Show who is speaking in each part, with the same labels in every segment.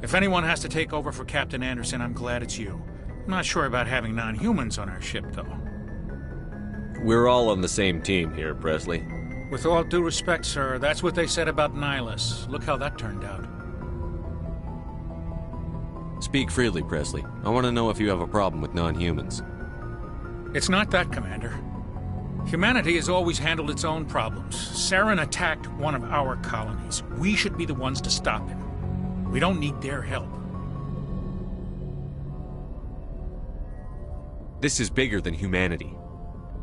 Speaker 1: If anyone has to take over for Captain Anderson, I'm glad it's you. I'm not sure about having non-humans on our ship, though.
Speaker 2: We're all on the same team here, Presley.
Speaker 1: With all due respect, sir, that's what they said about Nihilus. Look how that turned out.
Speaker 2: Speak freely, Presley. I want to know if you have a problem with non-humans.
Speaker 1: It's not that, Commander. Humanity has always handled its own problems. Saren attacked one of our colonies. We should be the ones to stop him. We don't need their help.
Speaker 2: This is bigger than humanity.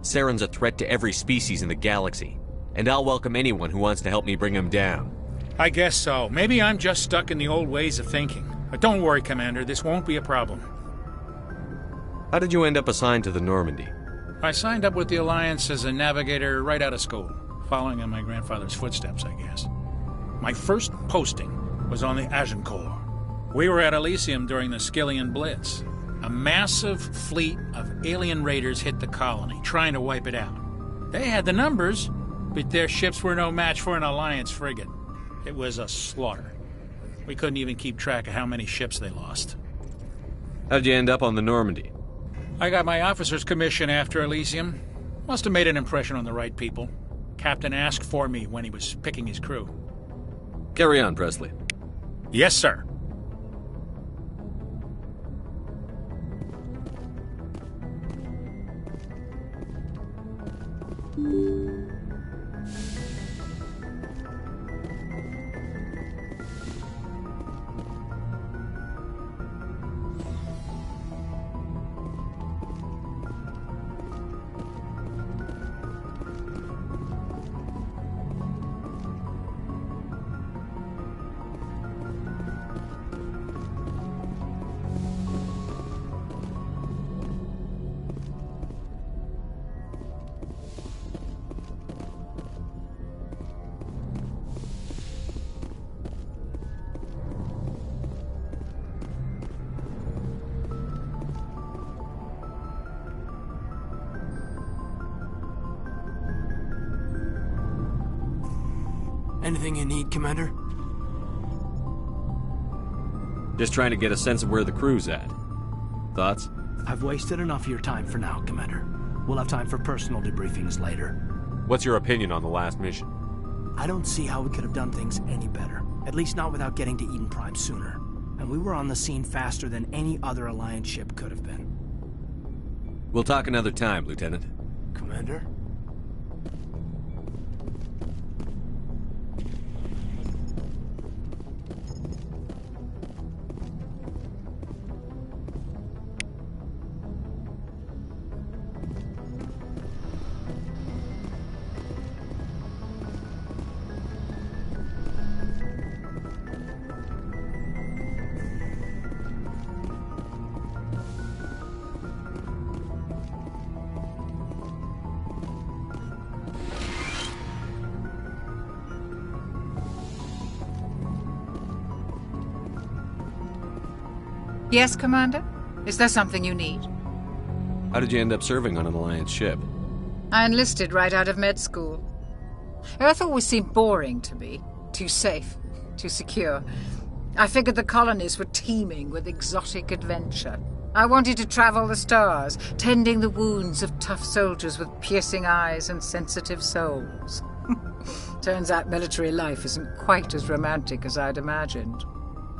Speaker 2: Saren's a threat to every species in the galaxy, and I'll welcome anyone who wants to help me bring him down.
Speaker 1: I guess so. Maybe I'm just stuck in the old ways of thinking. But don't worry, Commander, this won't be a problem.
Speaker 2: How did you end up assigned to the Normandy?
Speaker 1: I signed up with the Alliance as a navigator right out of school, following in my grandfather's footsteps, I guess. My first posting was on the Agincourt. We were at Elysium during the Skyllian Blitz. A massive fleet of alien raiders hit the colony, trying to wipe it out. They had the numbers, but their ships were no match for an Alliance frigate. It was a slaughter. We couldn't even keep track of how many ships they lost.
Speaker 2: How'd you end up on the Normandy?
Speaker 1: I got my officer's commission after Elysium. Must have made an impression on the right people. Captain asked for me when he was picking his crew.
Speaker 2: Carry on, Presley.
Speaker 1: Yes, sir.
Speaker 3: Anything you need, Commander?
Speaker 2: Just trying to get a sense of where the crew's at. Thoughts?
Speaker 3: I've wasted enough of your time for now, Commander. We'll have time for personal debriefings later.
Speaker 2: What's your opinion on the last mission?
Speaker 3: I don't see how we could have done things any better. At least not without getting to Eden Prime sooner. And we were on the scene faster than any other Alliance ship could have been.
Speaker 2: We'll talk another time, Lieutenant.
Speaker 3: Commander?
Speaker 4: Yes, Commander? Is there something you need?
Speaker 2: How did you end up serving on an Alliance ship?
Speaker 4: I enlisted right out of med school. Earth always seemed boring to me. Too safe, too secure. I figured the colonies were teeming with exotic adventure. I wanted to travel the stars, tending the wounds of tough soldiers with piercing eyes and sensitive souls. Turns out military life isn't quite as romantic as I'd imagined.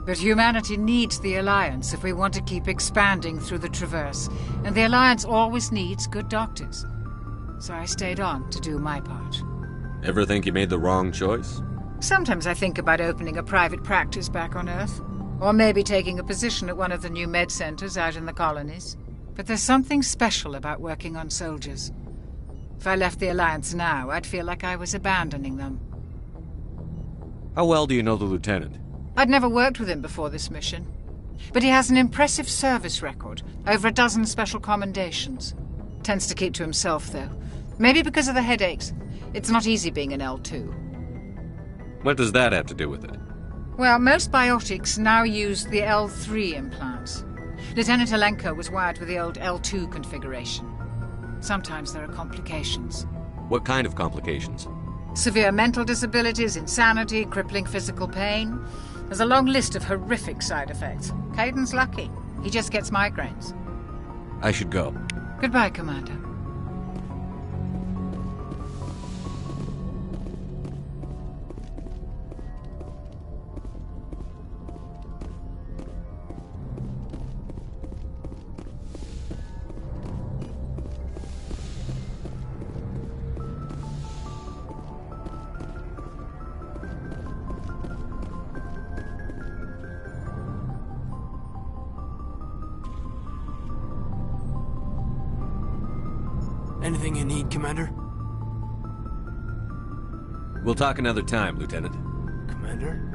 Speaker 4: But humanity needs the Alliance if we want to keep expanding through the Traverse, and the Alliance always needs good doctors. So I stayed on to do my part.
Speaker 2: Ever think you made the wrong choice?
Speaker 4: Sometimes I think about opening a private practice back on Earth, or maybe taking a position at one of the new med centers out in the colonies. But there's something special about working on soldiers. If I left the Alliance now, I'd feel like I was abandoning them.
Speaker 2: How well do you know the Lieutenant?
Speaker 4: I'd never worked with him before this mission. But he has an impressive service record, over a dozen special commendations. Tends to keep to himself, though. Maybe because of the headaches. It's not easy being an L2.
Speaker 2: What does that have to do with it?
Speaker 4: Well, most biotics now use the L3 implants. Lieutenant Alenko was wired with the old L2 configuration. Sometimes there are complications.
Speaker 2: What kind of complications?
Speaker 4: Severe mental disabilities, insanity, crippling physical pain. There's a long list of horrific side effects. Caden's lucky. He just gets migraines.
Speaker 2: I should go.
Speaker 4: Goodbye, Commander.
Speaker 3: Anything you need, Commander?
Speaker 2: We'll talk another time, Lieutenant.
Speaker 3: Commander?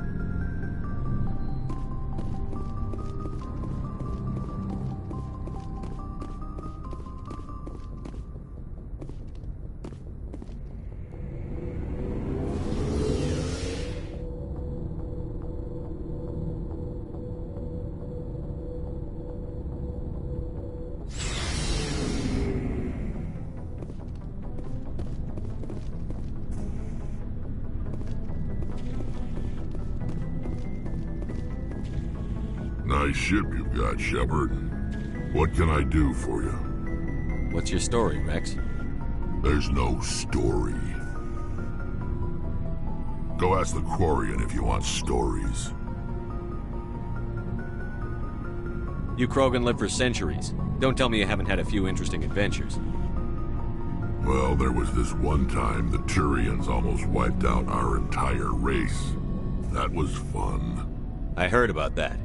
Speaker 5: Nice ship you've got, Shepard. What can I do for you?
Speaker 2: What's your story, Rex?
Speaker 5: There's no story. Go ask the Quarian if you want stories.
Speaker 2: You Krogan live for centuries. Don't tell me you haven't had a few interesting adventures.
Speaker 5: Well, there was this one time the Turians almost wiped out our entire race. That was fun.
Speaker 2: I heard about that.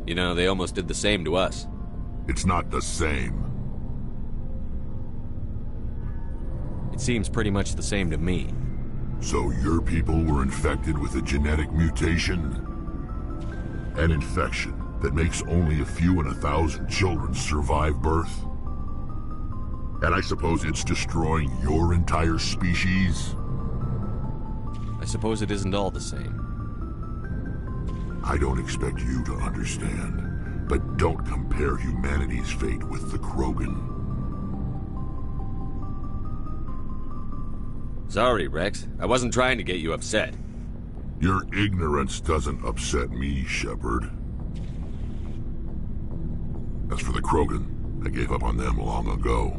Speaker 2: You know, they almost did the same to us.
Speaker 5: It's not the same.
Speaker 2: It seems pretty much the same to me.
Speaker 5: So your people were infected with a genetic mutation? An infection that makes only a few in 1,000 children survive birth? And I suppose it's destroying your entire species?
Speaker 2: I suppose it isn't all the same.
Speaker 5: I don't expect you to understand, but don't compare humanity's fate with the Krogan.
Speaker 2: Sorry, Rex. I wasn't trying to get you upset.
Speaker 5: Your ignorance doesn't upset me, Shepard. As for the Krogan, I gave up on them long ago.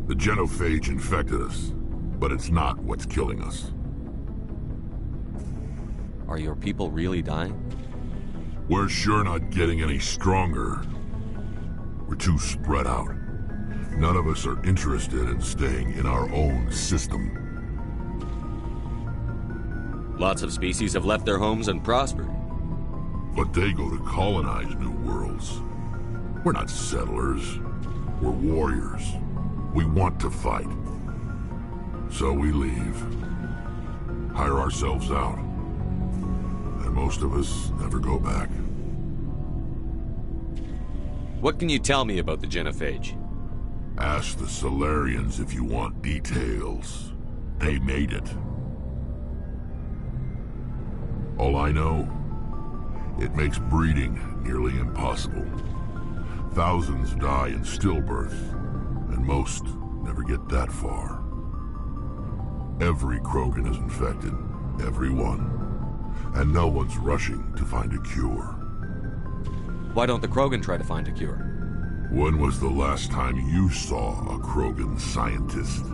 Speaker 5: The genophage infected us, but it's not what's killing us.
Speaker 2: Are your people really dying?
Speaker 5: We're sure not getting any stronger. We're too spread out. None of us are interested in staying in our own system.
Speaker 2: Lots of species have left their homes and prospered.
Speaker 5: But they go to colonize new worlds. We're not settlers. We're warriors. We want to fight. So we leave. Hire ourselves out. And most of us never go back.
Speaker 2: What can you tell me about the genophage?
Speaker 5: Ask the Solarians if you want details. They made it. All I know, it makes breeding nearly impossible. Thousands die in stillbirth, and most never get that far. Every Krogan is infected, every one. And no one's rushing to find a cure.
Speaker 2: Why don't the Krogan try to find a cure?
Speaker 5: When was the last time you saw a Krogan scientist?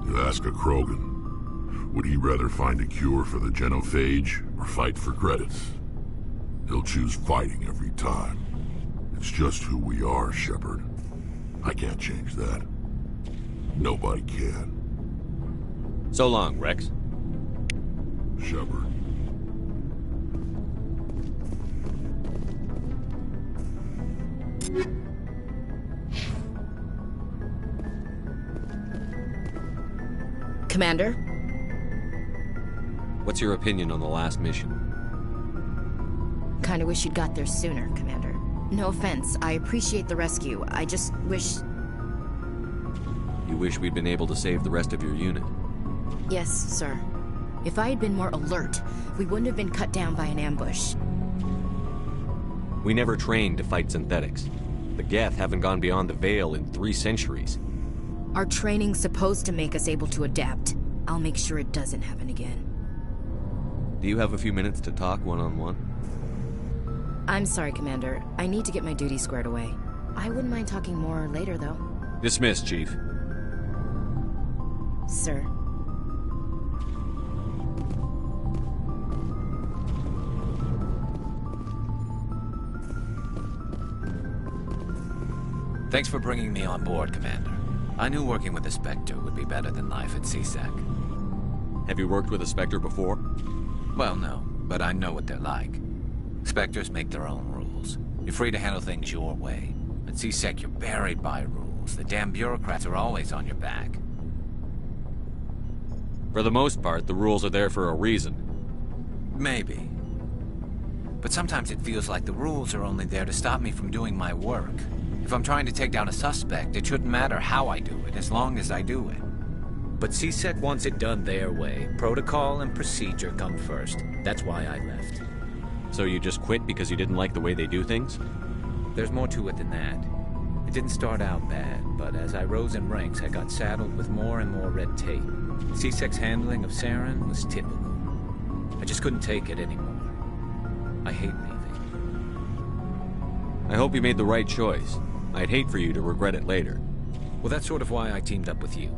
Speaker 5: You ask a Krogan, would he rather find a cure for the genophage or fight for credits? He'll choose fighting every time. It's just who we are, Shepard. I can't change that. Nobody can.
Speaker 2: So long, Rex.
Speaker 5: Shepard.
Speaker 6: Commander?
Speaker 2: What's your opinion on the last mission?
Speaker 6: Kinda wish you'd got there sooner, Commander. No offense, I appreciate the rescue. I just wish...
Speaker 2: You wish we'd been able to save the rest of your unit?
Speaker 6: Yes, sir. If I had been more alert, we wouldn't have been cut down by an ambush.
Speaker 2: We never trained to fight synthetics. The Geth haven't gone beyond the Veil in 3 centuries.
Speaker 6: Our training's supposed to make us able to adapt. I'll make sure it doesn't happen again.
Speaker 2: Do you have a few minutes to talk one-on-one?
Speaker 6: I'm sorry, Commander. I need to get my duties squared away. I wouldn't mind talking more later, though.
Speaker 2: Dismissed, Chief.
Speaker 6: Sir.
Speaker 7: Thanks for bringing me on board, Commander. I knew working with the Spectre would be better than life at CSEC.
Speaker 2: Have you worked with a Spectre before?
Speaker 7: Well, no, but I know what they're like. Spectres make their own rules. You're free to handle things your way. At CSEC, you're buried by rules. The damn bureaucrats are always on your back.
Speaker 2: For the most part, the rules are there for a reason.
Speaker 7: Maybe. But sometimes it feels like the rules are only there to stop me from doing my work. If I'm trying to take down a suspect, it shouldn't matter how I do it, as long as I do it.
Speaker 8: But CSEC wants it done their way. Protocol and procedure come first. That's why I left.
Speaker 2: So you just quit because you didn't like the way they do things?
Speaker 8: There's more to it than that. It didn't start out bad, but as I rose in ranks, I got saddled with more and more red tape. CSEC's handling of Saren was typical. I just couldn't take it anymore. I hate leaving.
Speaker 2: I hope you made the right choice. I'd hate for you to regret it later.
Speaker 8: Well, that's sort of why I teamed up with you.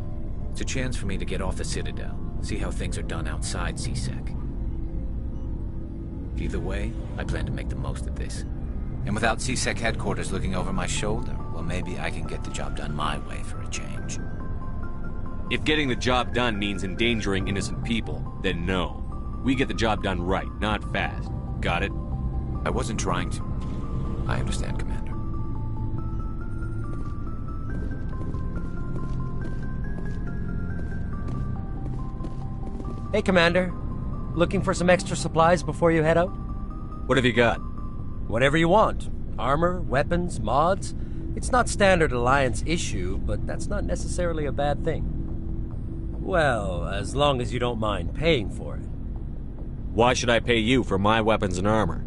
Speaker 8: It's a chance for me to get off the Citadel, see how things are done outside CSEC. Either way, I plan to make the most of this.
Speaker 7: And without CSEC headquarters looking over my shoulder, well, maybe I can get the job done my way for a change.
Speaker 2: If getting the job done means endangering innocent people, then no. We get the job done right, not fast. Got it?
Speaker 7: I wasn't trying to. I understand, Commander.
Speaker 9: Hey, Commander. Looking for some extra supplies before you head out?
Speaker 2: What have you got?
Speaker 9: Whatever you want. Armor, weapons, mods. It's not standard Alliance issue, but that's not necessarily a bad thing. Well, as long as you don't mind paying for it.
Speaker 2: Why should I pay you for my weapons and armor?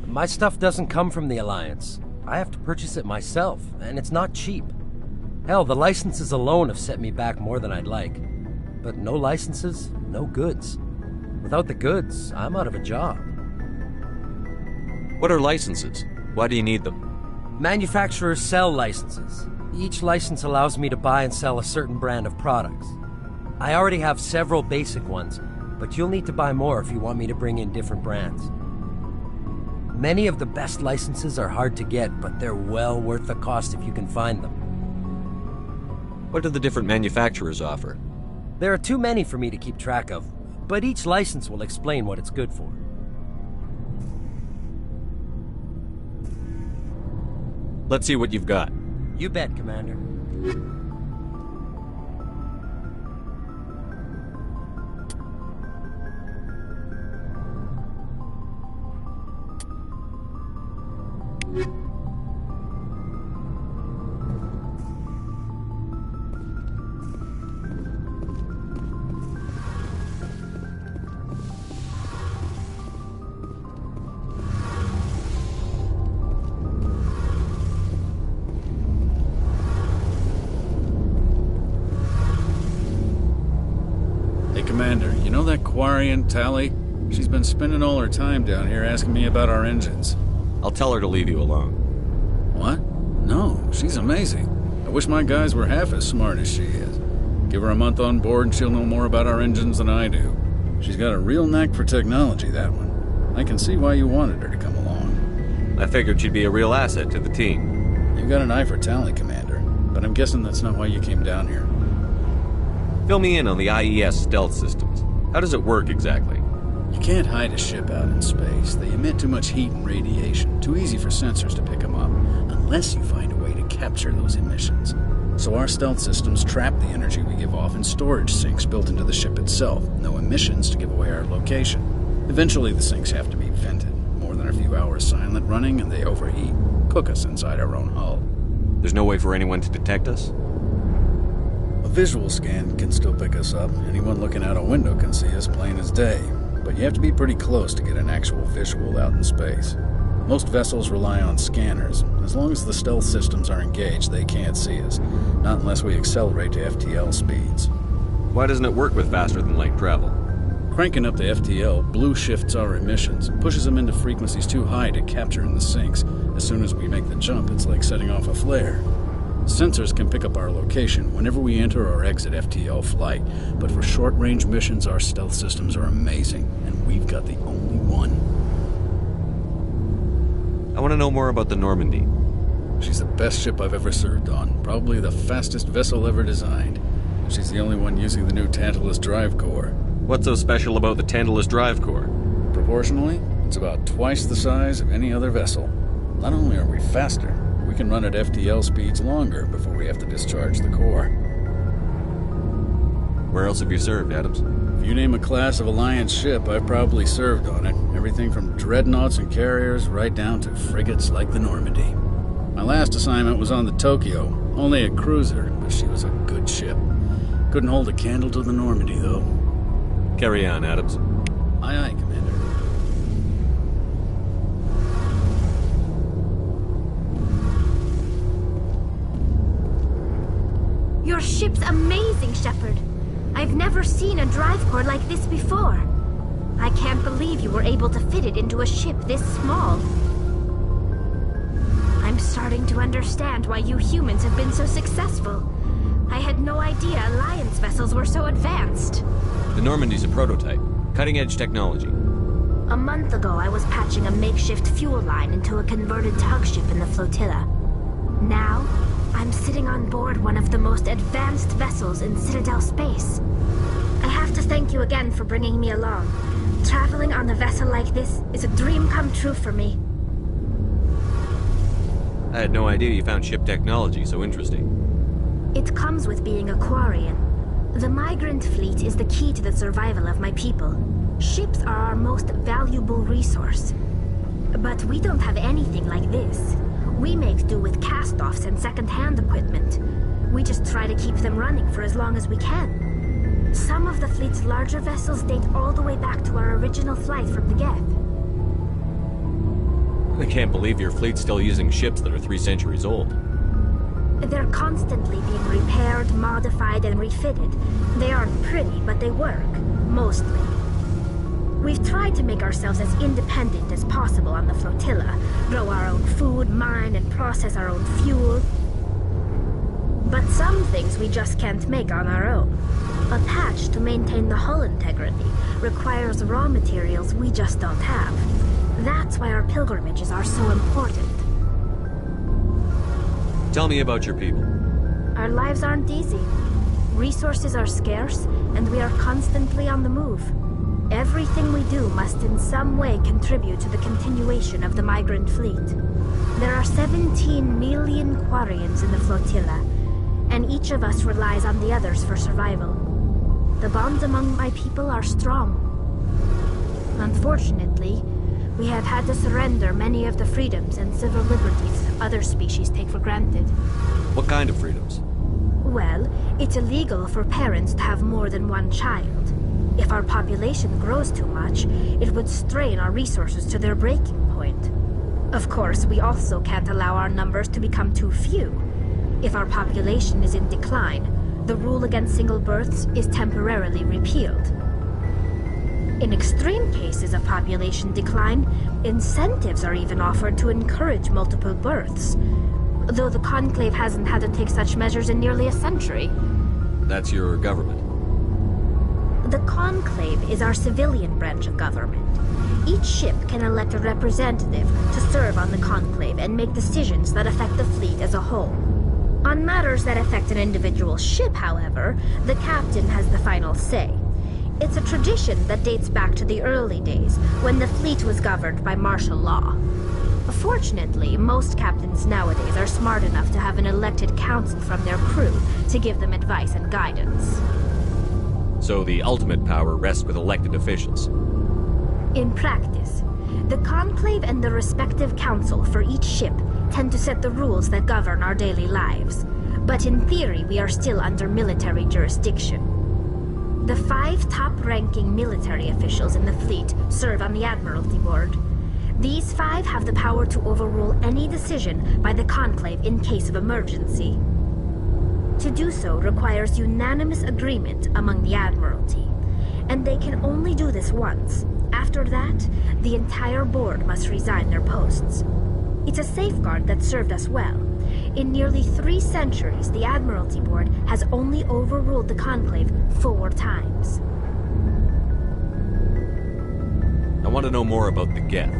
Speaker 9: My stuff doesn't come from the Alliance. I have to purchase it myself, and it's not cheap. Hell, the licenses alone have set me back more than I'd like. But no licenses, no goods. Without the goods, I'm out of a job.
Speaker 2: What are licenses? Why do you need them?
Speaker 9: Manufacturers sell licenses. Each license allows me to buy and sell a certain brand of products. I already have several basic ones, but you'll need to buy more if you want me to bring in different brands. Many of the best licenses are hard to get, but they're well worth the cost if you can find them.
Speaker 2: What do the different manufacturers offer?
Speaker 9: There are too many for me to keep track of, but each license will explain what it's good for.
Speaker 2: Let's see what you've got.
Speaker 9: You bet, Commander.
Speaker 1: Commander, you know that Quarian, Tali? She's been spending all her time down here asking me about our engines.
Speaker 2: I'll tell her to leave you alone.
Speaker 1: What? No, she's amazing. I wish my guys were half as smart as she is. Give her a month on board and she'll know more about our engines than I do. She's got a real knack for technology, that one. I can see why you wanted her to come along.
Speaker 2: I figured she'd be a real asset to the team.
Speaker 1: You've got an eye for Tali, Commander, but I'm guessing that's not why you came down here.
Speaker 2: Fill me in on the IES stealth systems. How does it work exactly?
Speaker 1: You can't hide a ship out in space. They emit too much heat and radiation. Too easy for sensors to pick them up, unless you find a way to capture those emissions. So our stealth systems trap the energy we give off in storage sinks built into the ship itself. No emissions to give away our location. Eventually the sinks have to be vented. More than a few hours silent running and they overheat. Cook us inside our own hull.
Speaker 2: There's no way for anyone to detect us?
Speaker 1: A visual scan can still pick us up. Anyone looking out a window can see us plain as day. But you have to be pretty close to get an actual visual out in space. Most vessels rely on scanners. As long as the stealth systems are engaged, they can't see us. Not unless we accelerate to FTL speeds.
Speaker 2: Why doesn't it work with faster-than-light travel?
Speaker 10: Cranking up the FTL blue shifts our emissions, pushes them into frequencies too high to capture in the sinks. As soon as we make the jump, it's like setting off a flare. Sensors can pick up our location whenever we enter or exit FTL flight, but for short-range missions, our stealth systems are amazing, and we've got the only one.
Speaker 2: I want to know more about the Normandy.
Speaker 10: She's the best ship I've ever served on, probably the fastest vessel ever designed. She's the only one using the new Tantalus drive core.
Speaker 2: What's so special about the Tantalus drive core?
Speaker 10: Proportionally, it's about twice the size of any other vessel. Not only are we faster, we can run at FTL speeds longer before we have to discharge the core.
Speaker 2: Where else have you served, Adams?
Speaker 10: If you name a class of Alliance ship, I've probably served on it. Everything from dreadnoughts and carriers right down to frigates like the Normandy. My last assignment was on the Tokyo, only a cruiser, but she was a good ship. Couldn't hold a candle to the Normandy, though.
Speaker 2: Carry on, Adams.
Speaker 10: Aye, aye, Commander.
Speaker 11: Your ship's amazing, Shepard. I've never seen a drive core like this before. I can't believe you were able to fit it into a ship this small. I'm starting to understand why you humans have been so successful. I had no idea Alliance vessels were so advanced.
Speaker 2: The Normandy's a prototype. Cutting-edge technology.
Speaker 11: A month ago, I was patching a makeshift fuel line into a converted tug ship in the flotilla. Now, I'm sitting on board one of the most advanced vessels in Citadel space. I have to thank you again for bringing me along. Traveling on a vessel like this is a dream come true for me.
Speaker 2: I had no idea you found ship technology so interesting.
Speaker 11: It comes with being a Quarian. The migrant fleet is the key to the survival of my people. Ships are our most valuable resource. But we don't have anything like this. We make do with cast-offs and second-hand equipment. We just try to keep them running for as long as we can. Some of the fleet's larger vessels date all the way back to our original flight from the Geth.
Speaker 2: I can't believe your fleet's still using ships that are 3 centuries old.
Speaker 11: They're constantly being repaired, modified, and refitted. They aren't pretty, but they work. Mostly. We've tried to make ourselves as independent as possible on the flotilla. Grow our own food, mine, and process our own fuel. But some things we just can't make on our own. A patch to maintain the hull integrity requires raw materials we just don't have. That's why our pilgrimages are so important.
Speaker 2: Tell me about your people.
Speaker 11: Our lives aren't easy. Resources are scarce, and we are constantly on the move. Everything we do must in some way contribute to the continuation of the migrant fleet. There are 17 million Quarians in the flotilla, and each of us relies on the others for survival. The bonds among my people are strong. Unfortunately, we have had to surrender many of the freedoms and civil liberties other species take for granted.
Speaker 2: What kind of freedoms?
Speaker 11: Well, it's illegal for parents to have more than one child. If our population grows too much, it would strain our resources to their breaking point. Of course, we also can't allow our numbers to become too few. If our population is in decline, the rule against single births is temporarily repealed. In extreme cases of population decline, incentives are even offered to encourage multiple births, though the Conclave hasn't had to take such measures in nearly a century.
Speaker 2: That's your government.
Speaker 11: The Conclave is our civilian branch of government. Each ship can elect a representative to serve on the Conclave and make decisions that affect the fleet as a whole. On matters that affect an individual ship, however, the captain has the final say. It's a tradition that dates back to the early days, when the fleet was governed by martial law. Fortunately, most captains nowadays are smart enough to have an elected council from their crew to give them advice and guidance.
Speaker 2: So the ultimate power rests with elected officials.
Speaker 11: In practice, the Conclave and the respective council for each ship tend to set the rules that govern our daily lives. But in theory, we are still under military jurisdiction. The 5 top-ranking military officials in the fleet serve on the Admiralty Board. These 5 have the power to overrule any decision by the Conclave in case of emergency. To do so requires unanimous agreement among the Admiralty. and they can only do this once. After that, the entire board must resign their posts. It's a safeguard that served us well. In nearly 3 centuries, the Admiralty Board has only overruled the Conclave 4 times.
Speaker 2: I want to know more about the Geth.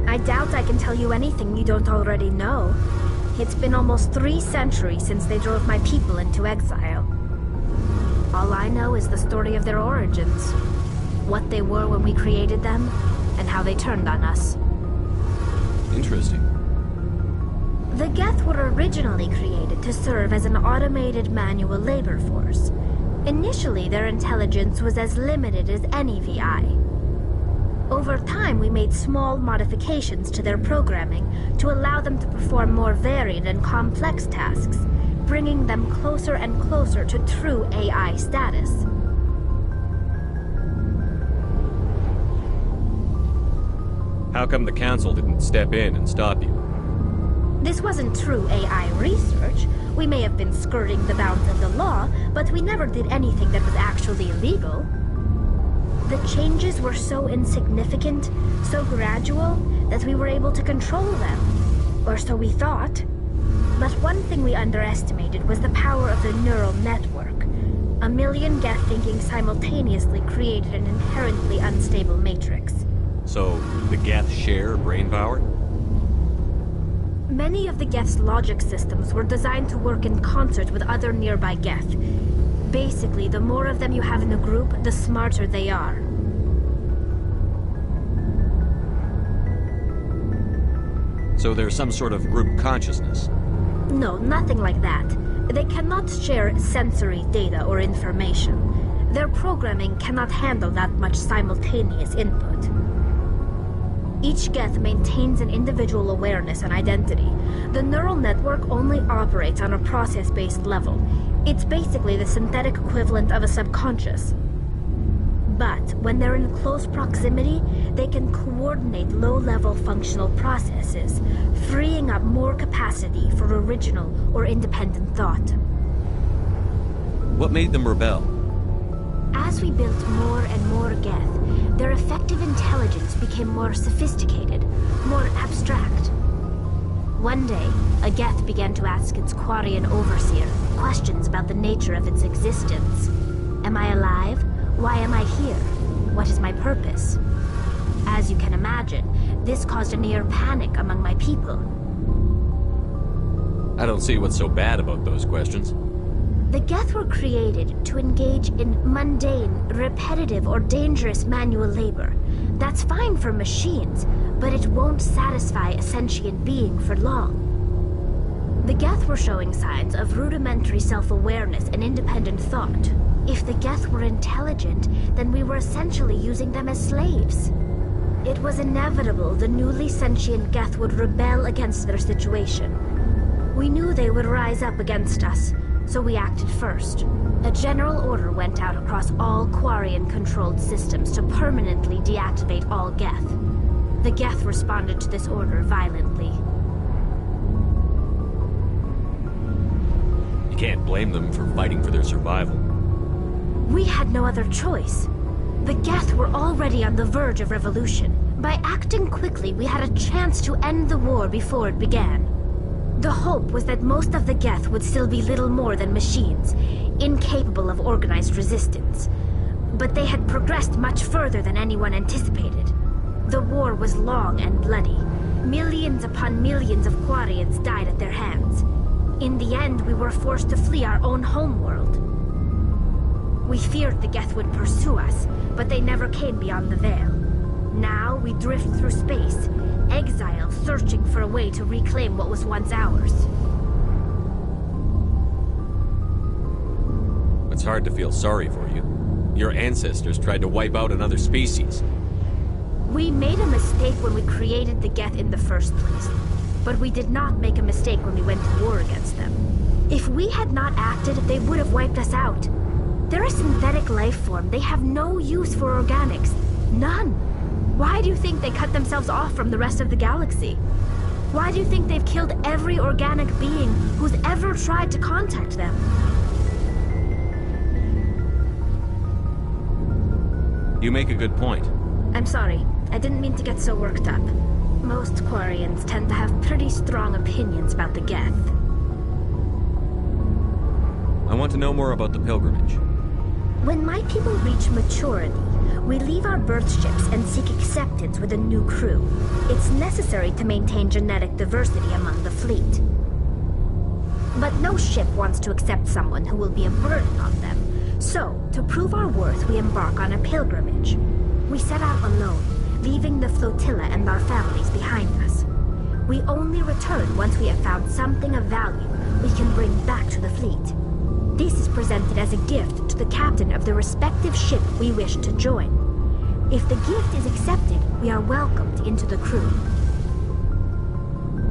Speaker 11: I doubt I can tell you anything you don't already know. It's been almost 3 centuries since they drove my people into exile. All I know is the story of their origins. What they were when we created them, and how they turned on us.
Speaker 2: Interesting.
Speaker 11: The Geth were originally created to serve as an automated manual labor force. Initially, their intelligence was as limited as any VI. Over time, we made small modifications to their programming to allow them to perform more varied and complex tasks, bringing them closer and closer to true AI status.
Speaker 2: How come the Council didn't step in and stop you?
Speaker 11: This wasn't true AI research. We may have been skirting the bounds of the law, but we never did anything that was actually illegal. The changes were so insignificant, so gradual, that we were able to control them. Or so we thought. But one thing we underestimated was the power of the neural network. 1 million Geth thinking simultaneously created an inherently unstable matrix.
Speaker 2: So, the Geth share brain power?
Speaker 11: Many of the Geth's logic systems were designed to work in concert with other nearby Geth. Basically, the more of them you have in a group, the smarter they are.
Speaker 2: So there's some sort of group consciousness?
Speaker 11: No, nothing like that. They cannot share sensory data or information. Their programming cannot handle that much simultaneous input. Each Geth maintains an individual awareness and identity. The neural network only operates on a process-based level. It's basically the synthetic equivalent of a subconscious. But when they're in close proximity, they can coordinate low-level functional processes, freeing up more capacity for original or independent thought.
Speaker 2: What made them rebel?
Speaker 11: As we built more and more Geth, their effective intelligence became more sophisticated, more abstract. One day, a Geth began to ask its Quarian overseer questions about the nature of its existence. Am I alive? Why am I here? What is my purpose? As you can imagine, this caused a near panic among my people.
Speaker 2: I don't see what's so bad about those questions.
Speaker 11: The Geth were created to engage in mundane, repetitive, or dangerous manual labor. That's fine for machines, but it won't satisfy a sentient being for long. The Geth were showing signs of rudimentary self-awareness and independent thought. If the Geth were intelligent, then we were essentially using them as slaves. It was inevitable the newly sentient Geth would rebel against their situation. We knew they would rise up against us, so we acted first. A general order went out across all Quarian-controlled systems to permanently deactivate all Geth. The Geth responded to this order violently.
Speaker 2: You can't blame them for fighting for their survival.
Speaker 11: We had no other choice. The Geth were already on the verge of revolution. By acting quickly, we had a chance to end the war before it began. The hope was that most of the Geth would still be little more than machines, incapable of organized resistance. But they had progressed much further than anyone anticipated. The war was long and bloody. Millions upon millions of Quarians died at their hands. In the end, we were forced to flee our own homeworld. We feared the Geth would pursue us, but they never came beyond the Veil. Now we drift through space, exile, searching for a way to reclaim what was once ours.
Speaker 2: It's hard to feel sorry for you. Your ancestors tried to wipe out another species.
Speaker 11: We made a mistake when we created the Geth in the first place, but we did not make a mistake when we went to war against them. If we had not acted, they would have wiped us out. They're a synthetic life form. They have no use for organics. None. Why do you think they cut themselves off from the rest of the galaxy? Why do you think they've killed every organic being who's ever tried to contact them?
Speaker 2: You make a good point.
Speaker 11: I'm sorry. I didn't mean to get so worked up. Most Quarians tend to have pretty strong opinions about the Geth.
Speaker 2: I want to know more about the pilgrimage.
Speaker 11: When my people reach maturity, we leave our birth ships and seek acceptance with a new crew. It's necessary to maintain genetic diversity among the fleet. But no ship wants to accept someone who will be a burden on them. So, to prove our worth, we embark on a pilgrimage. We set out alone, leaving the flotilla and our families behind us. We only return once we have found something of value we can bring back to the fleet. This is presented as a gift to the captain of the respective ship we wish to join. If the gift is accepted, we are welcomed into the crew.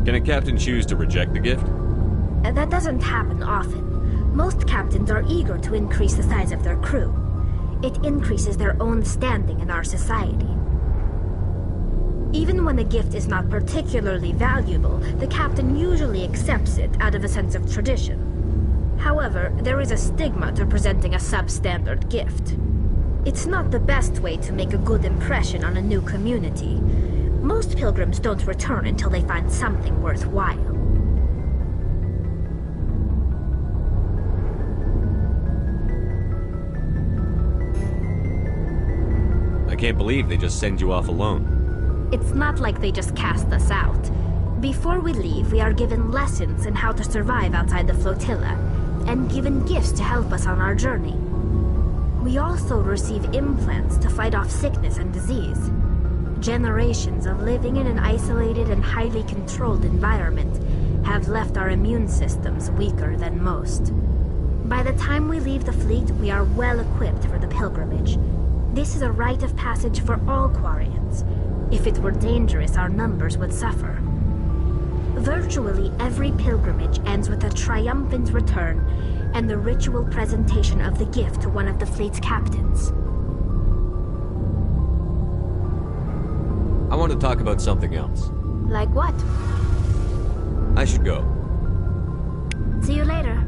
Speaker 2: Can a captain choose to reject the gift?
Speaker 11: That doesn't happen often. Most captains are eager to increase the size of their crew. It increases their own standing in our society. Even when the gift is not particularly valuable, the captain usually accepts it out of a sense of tradition. However, there is a stigma to presenting a substandard gift. It's not the best way to make a good impression on a new community. Most pilgrims don't return until they find something worthwhile.
Speaker 2: I can't believe they just send you off alone.
Speaker 11: It's not like they just cast us out. Before we leave, we are given lessons in how to survive outside the flotilla, and given gifts to help us on our journey. We also receive implants to fight off sickness and disease. Generations of living in an isolated and highly controlled environment have left our immune systems weaker than most. By the time we leave the fleet, we are well equipped for the pilgrimage. This is a rite of passage for all Quarians. If it were dangerous, our numbers would suffer. Virtually every pilgrimage ends with a triumphant return and the ritual presentation of the gift to one of the fleet's captains.
Speaker 2: I want to talk about something else.
Speaker 11: Like what?
Speaker 2: I should go.
Speaker 11: See you later.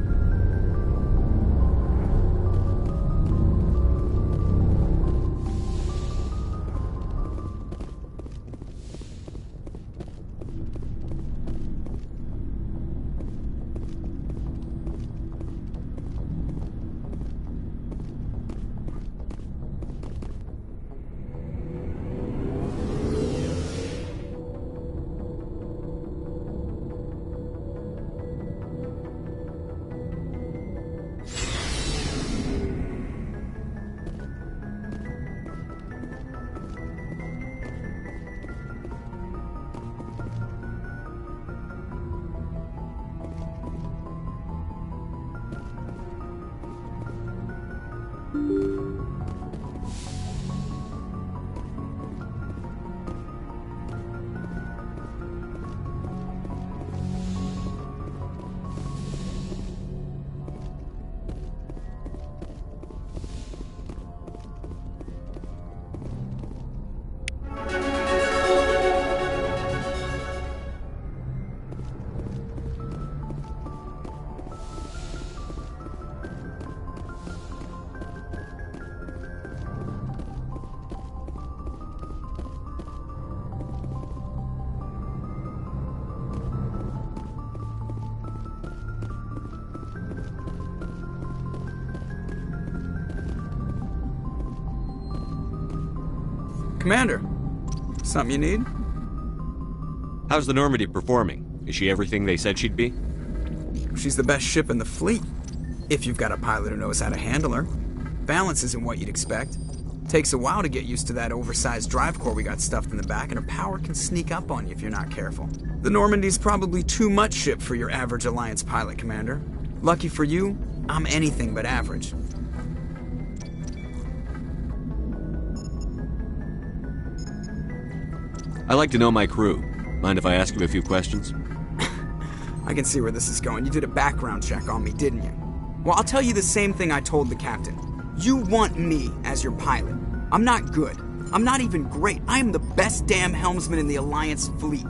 Speaker 12: Commander, something you need?
Speaker 2: How's the Normandy performing? Is she everything they said she'd be?
Speaker 12: She's the best ship in the fleet, if you've got a pilot who knows how to handle her. Balance isn't what you'd expect. Takes a while to get used to that oversized drive core we got stuffed in the back, and her power can sneak up on you if you're not careful. The Normandy's probably too much ship for your average Alliance pilot, Commander. Lucky for you, I'm anything but average.
Speaker 2: I like to know my crew. Mind if I ask you a few questions?
Speaker 12: I can see where this is going. You did a background check on me, didn't you? Well, I'll tell you the same thing I told the captain. You want me as your pilot. I'm not good. I'm not even great. I am the best damn helmsman in the Alliance fleet.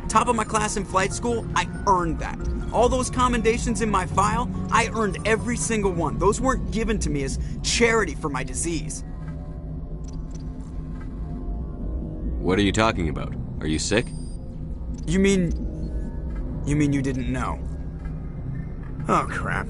Speaker 12: Top of my class in flight school, I earned that. All those commendations in my file, I earned every single one. Those weren't given to me as charity for my disease.
Speaker 2: What are you talking about? Are you sick?
Speaker 12: You mean you didn't know? Oh, crap.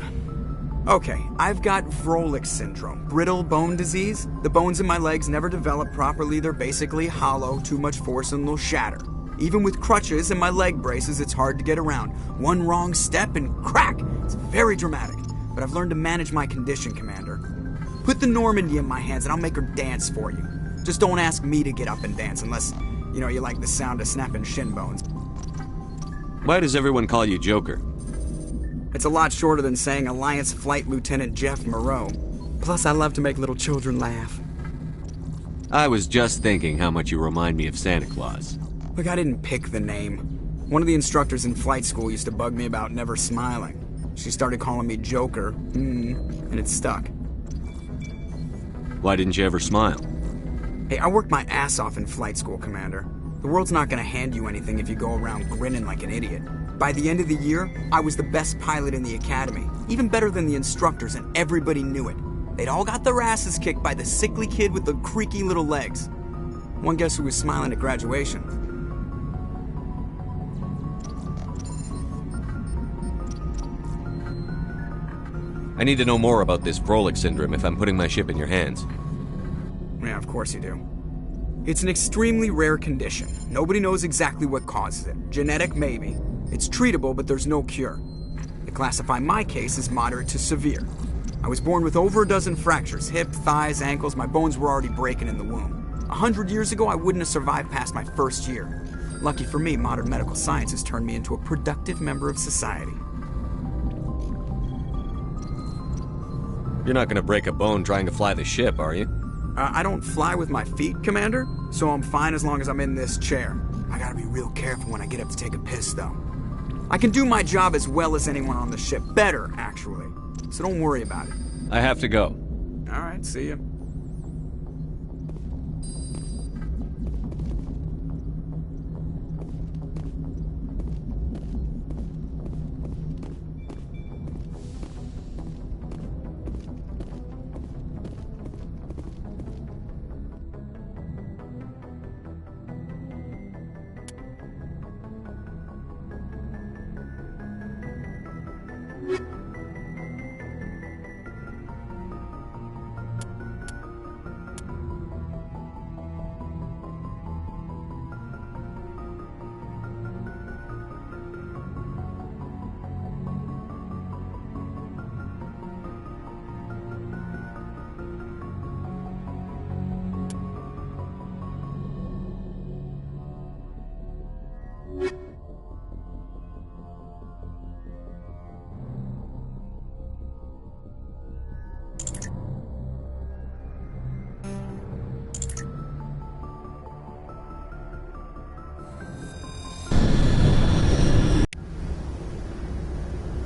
Speaker 12: Okay, I've got Vrolik syndrome, brittle bone disease. The bones in my legs never develop properly. They're basically hollow, too much force and they'll shatter. Even with crutches and my leg braces, it's hard to get around. One wrong step and crack! It's very dramatic. But I've learned to manage my condition, Commander. Put the Normandy in my hands and I'll make her dance for you. Just don't ask me to get up and dance unless, you like the sound of snapping shin bones.
Speaker 2: Why does everyone call you Joker?
Speaker 12: It's a lot shorter than saying Alliance Flight Lieutenant Jeff Moreau. Plus, I love to make little children laugh.
Speaker 2: I was just thinking how much you remind me of Santa Claus.
Speaker 12: Look, I didn't pick the name. One of the instructors in flight school used to bug me about never smiling. She started calling me Joker, and it stuck.
Speaker 2: Why didn't you ever smile?
Speaker 12: Hey, I worked my ass off in flight school, Commander. The world's not gonna hand you anything if you go around grinning like an idiot. By the end of the year, I was the best pilot in the academy, even better than the instructors, and everybody knew it. They'd all got their asses kicked by the sickly kid with the creaky little legs. One guess who was smiling at graduation?
Speaker 2: I need to know more about this Vrolik syndrome if I'm putting my ship in your hands.
Speaker 12: Yeah, of course you do. It's an extremely rare condition. Nobody knows exactly what causes it. Genetic, maybe. It's treatable, but there's no cure. They classify my case as moderate to severe. I was born with over a dozen fractures, hip, thighs, ankles. My bones were already breaking in the womb. 100 years ago, I wouldn't have survived past my first year. Lucky for me, modern medical science has turned me into a productive member of society.
Speaker 2: You're not gonna break a bone trying to fly the ship, are you?
Speaker 12: I don't fly with my feet, Commander, so I'm fine as long as I'm in this chair. I gotta be real careful when I get up to take a piss, though. I can do my job as well as anyone on the ship. Better, actually. So don't worry about it.
Speaker 2: I have to go.
Speaker 12: All right, see ya.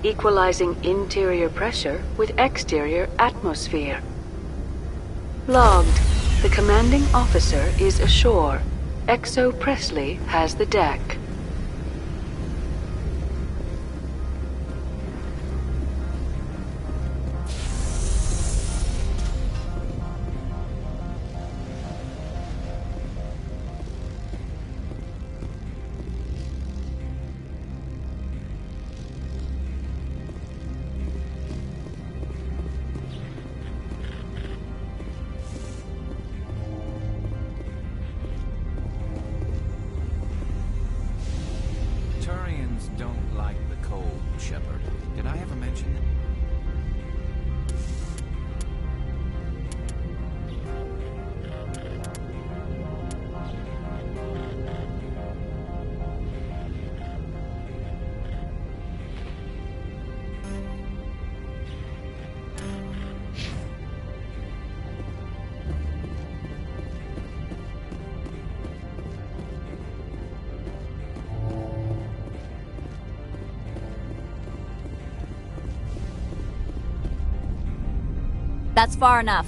Speaker 13: Equalizing interior pressure with exterior atmosphere. Logged. The commanding officer is ashore. Exo Presley has the deck.
Speaker 7: Don't like the cold, Shepard. Did I ever mention that?
Speaker 14: That's far enough.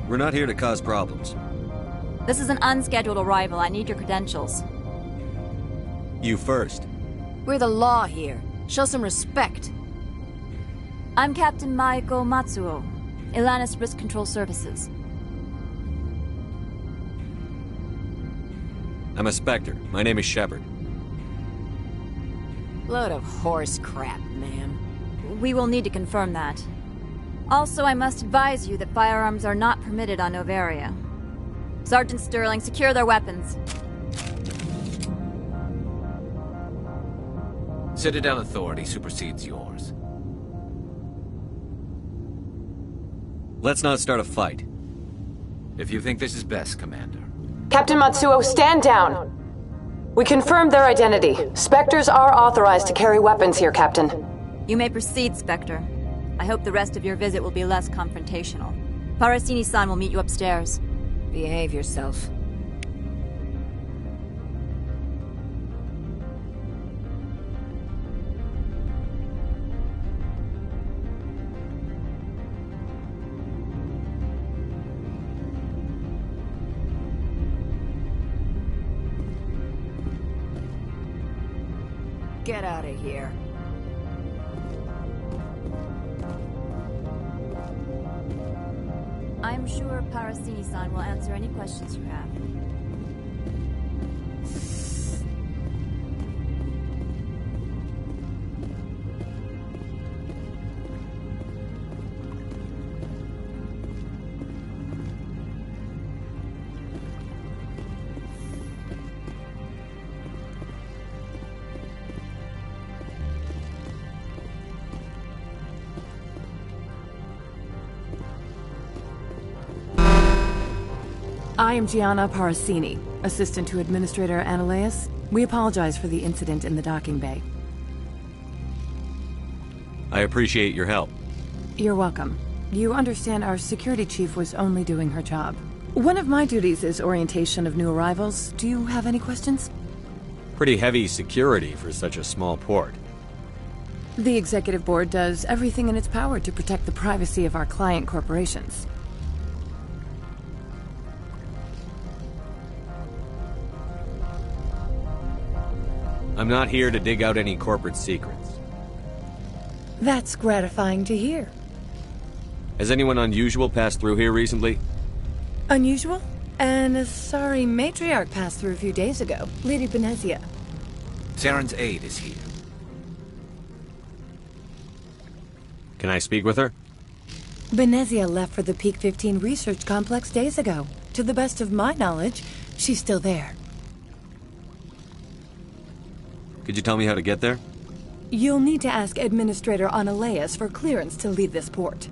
Speaker 2: We're not here to cause problems.
Speaker 14: This is an unscheduled arrival. I need your credentials.
Speaker 2: You first.
Speaker 6: We're the law here. Show some respect.
Speaker 14: I'm Captain Maiko Matsuo, Ilanis Risk Control Services.
Speaker 2: I'm a Spectre. My name is Shepard.
Speaker 15: Load of horse crap, ma'am.
Speaker 14: We will need to confirm that. Also, I must advise you that firearms are not permitted on Noveria. Sergeant Sterling, secure their weapons.
Speaker 7: Citadel authority supersedes yours.
Speaker 2: Let's not start a fight.
Speaker 7: If you think this is best, Commander.
Speaker 16: Captain Matsuo, stand down! We confirmed their identity. Spectres are authorized to carry weapons here, Captain.
Speaker 14: You may proceed, Spectre. I hope the rest of your visit will be less confrontational. Parasini-san will meet you upstairs.
Speaker 15: Behave yourself. Get out of here.
Speaker 14: I'm sure Parasini-san will answer any questions you have.
Speaker 17: I am Gianna Parasini, assistant to Administrator Analeas. We apologize for the incident in the docking bay.
Speaker 2: I appreciate your help.
Speaker 17: You're welcome. You understand our security chief was only doing her job. One of my duties is orientation of new arrivals. Do you have any questions?
Speaker 2: Pretty heavy security for such a small port.
Speaker 17: The Executive Board does everything in its power to protect the privacy of our client corporations.
Speaker 2: I'm not here to dig out any corporate secrets.
Speaker 17: That's gratifying to hear.
Speaker 2: Has anyone unusual passed through here recently?
Speaker 17: Unusual? An Asari matriarch passed through a few days ago. Lady Benezia.
Speaker 7: Saren's aide is here.
Speaker 2: Can I speak with her?
Speaker 17: Benezia left for the Peak 15 research complex days ago. To the best of my knowledge, she's still there.
Speaker 2: Could you tell me how to get there?
Speaker 17: You'll need to ask Administrator Analeas for clearance to leave this port.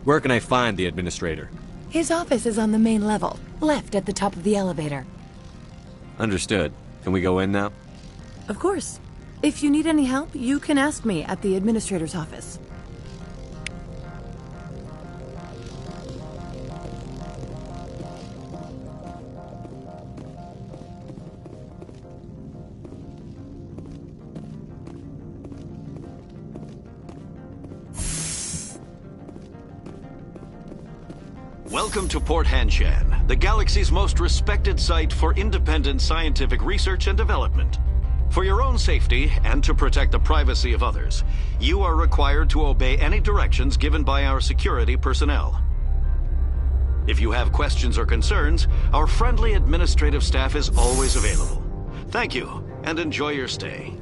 Speaker 2: Where can I find the Administrator?
Speaker 17: His office is on the main level, left at the top of the elevator.
Speaker 2: Understood. Can we go in now?
Speaker 17: Of course. If you need any help, you can ask me at the Administrator's office.
Speaker 18: Welcome to Port Hanshan, the galaxy's most respected site for independent scientific research and development. For your own safety and to protect the privacy of others, you are required to obey any directions given by our security personnel. If you have questions or concerns, our friendly administrative staff is always available. Thank you, and enjoy your stay.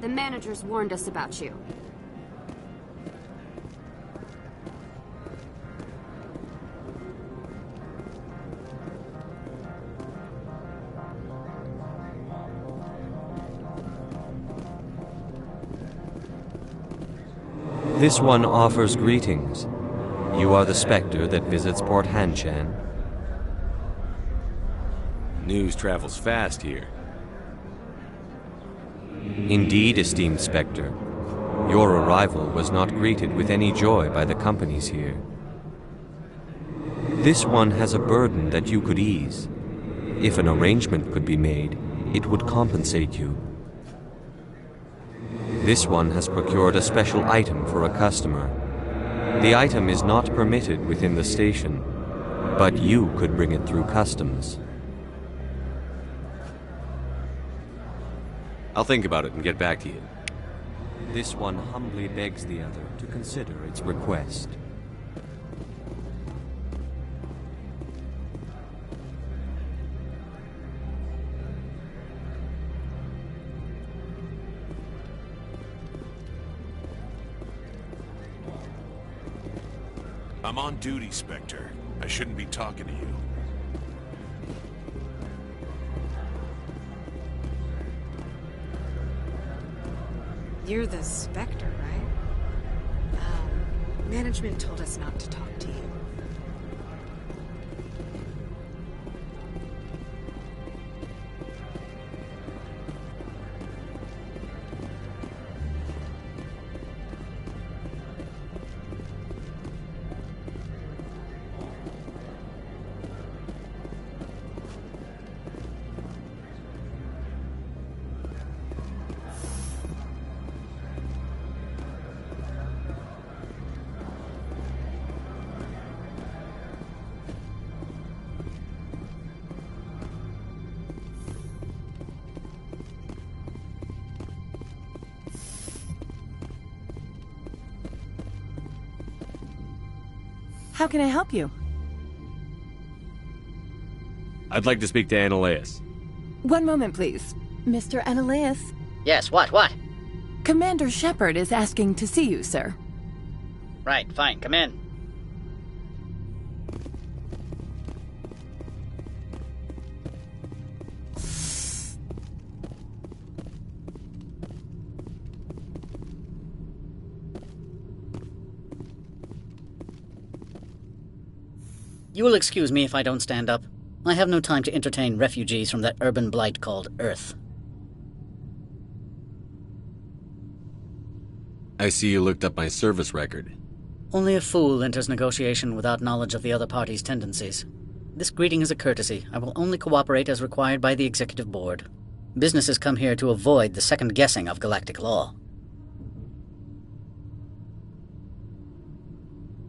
Speaker 19: The managers warned us about you.
Speaker 9: This one offers greetings. You are the Spectre that visits Port Hanshan.
Speaker 2: News travels fast here.
Speaker 9: Indeed, esteemed Spectre. Your arrival was not greeted with any joy by the companies here. This one has a burden that you could ease. If an arrangement could be made, it would compensate you.
Speaker 2: This one has procured a special item for a customer. The item is not permitted within the station, but you could bring it through customs. I'll think about it and get back to you. This one humbly begs the other to consider its request.
Speaker 20: I'm on duty, Spectre. I shouldn't be talking to you.
Speaker 15: You're the Spectre, right? Management told us not to talk to you.
Speaker 17: How can I help you?
Speaker 2: I'd like to speak to Annaleus.
Speaker 17: One moment, please. Mr. Annaleus?
Speaker 21: Yes, what?
Speaker 17: Commander Shepard is asking to see you, sir.
Speaker 21: Right, fine, come in. You will excuse me if I don't stand up. I have no time to entertain refugees from that urban blight called Earth.
Speaker 2: I see you looked up my service record.
Speaker 21: Only a fool enters negotiation without knowledge of the other party's tendencies. This greeting is a courtesy. I will only cooperate as required by the Executive Board. Businesses come here to avoid the second guessing of galactic law.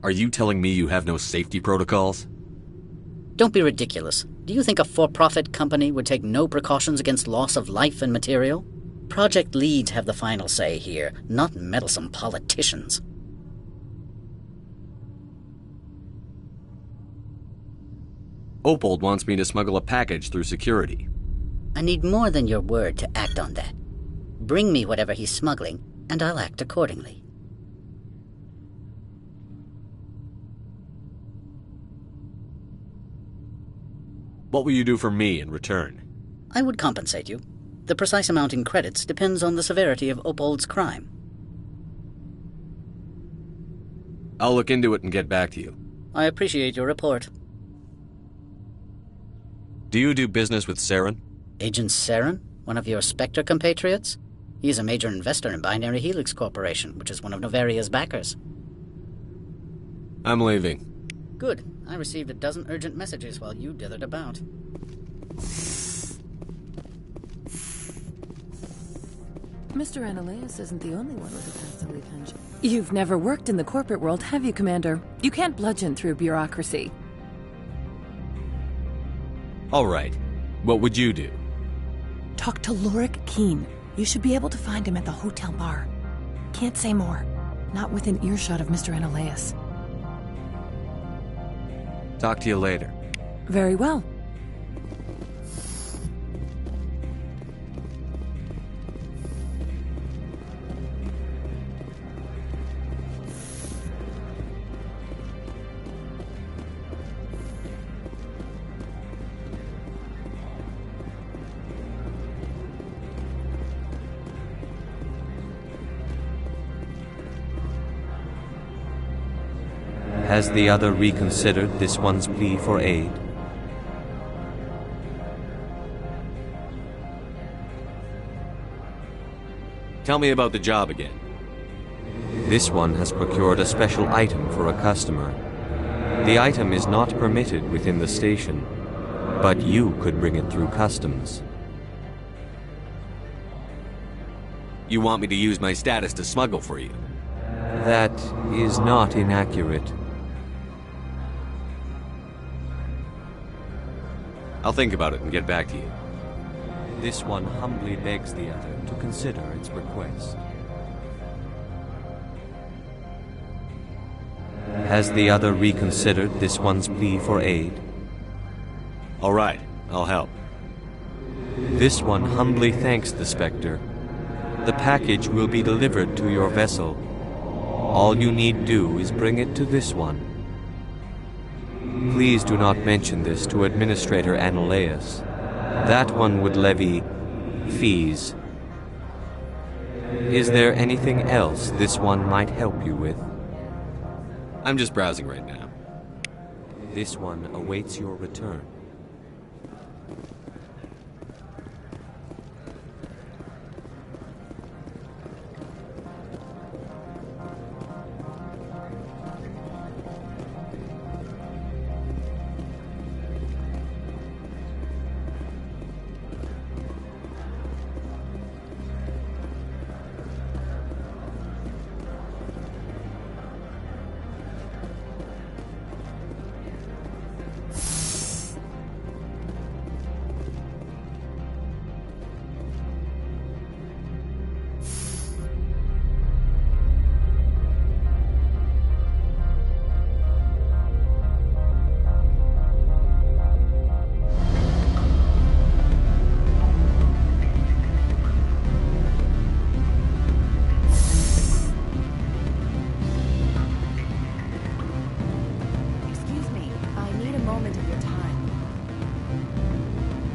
Speaker 2: Are you telling me you have no safety protocols?
Speaker 21: Don't be ridiculous. Do you think a for-profit company would take no precautions against loss of life and material? Project leads have the final say here, not meddlesome politicians.
Speaker 2: Opold wants me to smuggle a package through security.
Speaker 21: I need more than your word to act on that. Bring me whatever he's smuggling, and I'll act accordingly.
Speaker 2: What will you do for me in return?
Speaker 21: I would compensate you. The precise amount in credits depends on the severity of Opold's crime.
Speaker 2: I'll look into it and get back to you.
Speaker 21: I appreciate your report.
Speaker 2: Do you do business with Saren?
Speaker 21: Agent Saren? One of your Spectre compatriots? He is a major investor in Binary Helix Corporation, which is one of Novaria's backers.
Speaker 2: I'm leaving.
Speaker 21: Good. I received a dozen urgent messages while you dithered about.
Speaker 17: Mr. Annaleus isn't the only one with a path to leave Henge. You've never worked in the corporate world, have you, Commander? You can't bludgeon through bureaucracy.
Speaker 2: All right. What would you do?
Speaker 17: Talk to Lorik Keen. You should be able to find him at the hotel bar. Can't say more. Not within earshot of Mr. Annaleus.
Speaker 2: Talk to you later.
Speaker 17: Very well.
Speaker 2: Has the other reconsidered this one's plea for aid? Tell me about the job again. This one has procured a special item for a customer. The item is not permitted within the station, but you could bring it through customs. You want me to use my status to smuggle for you? That is not inaccurate. I'll think about it and get back to you. This one humbly begs the other to consider its request. Has the other reconsidered this one's plea for aid? All right, I'll help. This one humbly thanks the Spectre. The package will be delivered to your vessel. All you need do is bring it to this one. Please do not mention this to Administrator Analaeus. That one would levy fees. Is there anything else this one might help you with? I'm just browsing right now. This one awaits your return.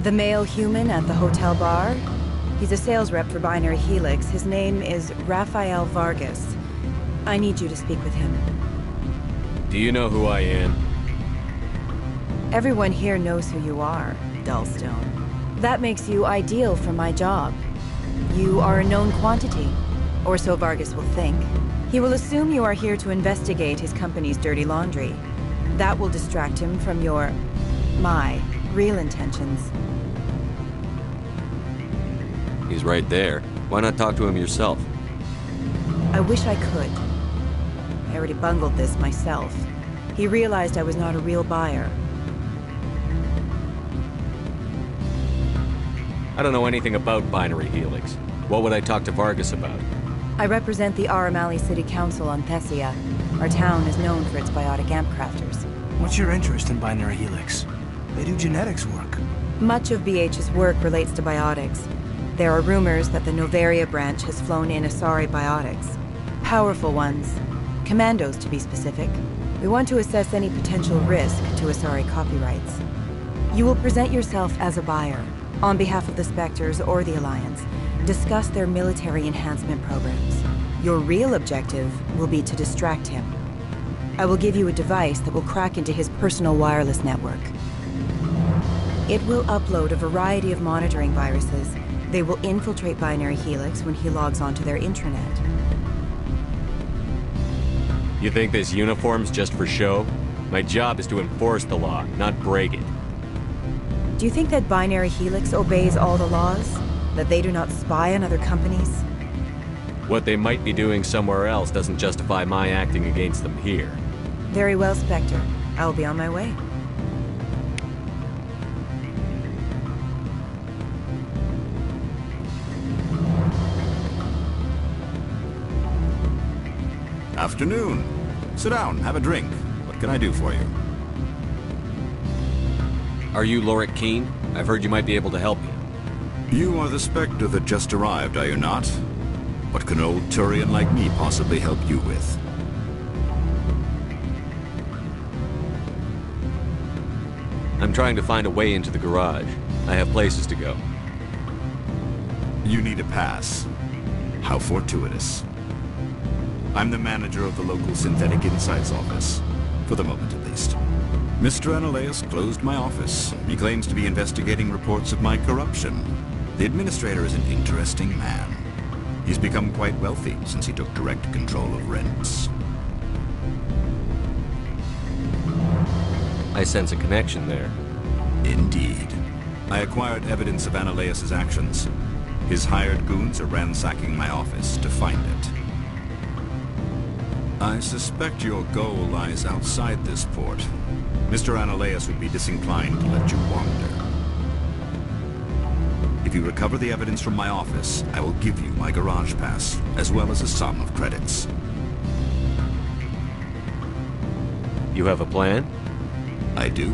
Speaker 4: The male human at the hotel bar? He's a sales rep for Binary Helix. His name is Rafael Vargas. I need you to speak with him.
Speaker 2: Do you know who I am?
Speaker 4: Everyone here knows who you are, Dullstone. That makes you ideal for my job. You are a known quantity, or so Vargas will think. He will assume you are here to investigate his company's dirty laundry. That will distract him from my real intentions.
Speaker 2: He's right there. Why not talk to him yourself?
Speaker 4: I wish I could. I already bungled this myself. He realized I was not a real buyer.
Speaker 2: I don't know anything about Binary Helix. What would I talk to Vargas about?
Speaker 4: I represent the Aramali City Council on Thessia. Our town is known for its biotic amp crafters.
Speaker 3: What's your interest in Binary Helix? They do genetics work.
Speaker 4: Much of BH's work relates to biotics. There are rumors that the Noveria branch has flown in Asari biotics. Powerful ones. Commandos, to be specific. We want to assess any potential risk to Asari copyrights. You will present yourself as a buyer, on behalf of the Spectres or the Alliance. Discuss their military enhancement programs. Your real objective will be to distract him. I will give you a device that will crack into his personal wireless network. It will upload a variety of monitoring viruses. They will infiltrate Binary Helix when he logs onto their intranet.
Speaker 2: You think this uniform's just for show? My job is to enforce the law, not break it.
Speaker 4: Do you think that Binary Helix obeys all the laws? That they do not spy on other companies?
Speaker 2: What they might be doing somewhere else doesn't justify my acting against them here.
Speaker 4: Very well, Spectre. I will be on my way.
Speaker 22: Afternoon. Sit down, have a drink. What can I do for you?
Speaker 2: Are you Lorik Keene? I've heard you might be able to help me.
Speaker 22: You are the Spectre that just arrived, are you not? What can old Turian like me possibly help you with?
Speaker 2: I'm trying to find a way into the garage. I have places to go.
Speaker 22: You need a pass. How fortuitous. I'm the manager of the local Synthetic Insights office. For the moment, at least. Mr. Analaeus closed my office. He claims to be investigating reports of my corruption. The administrator is an interesting man. He's become quite wealthy since he took direct control of rents.
Speaker 2: I sense a connection there.
Speaker 22: Indeed. I acquired evidence of Analaeus' actions. His hired goons are ransacking my office to find it. I suspect your goal lies outside this port. Mr. Ananias would be disinclined to let you wander. If you recover the evidence from my office, I will give you my garage pass, as well as a sum of credits.
Speaker 2: You have a plan?
Speaker 22: I do.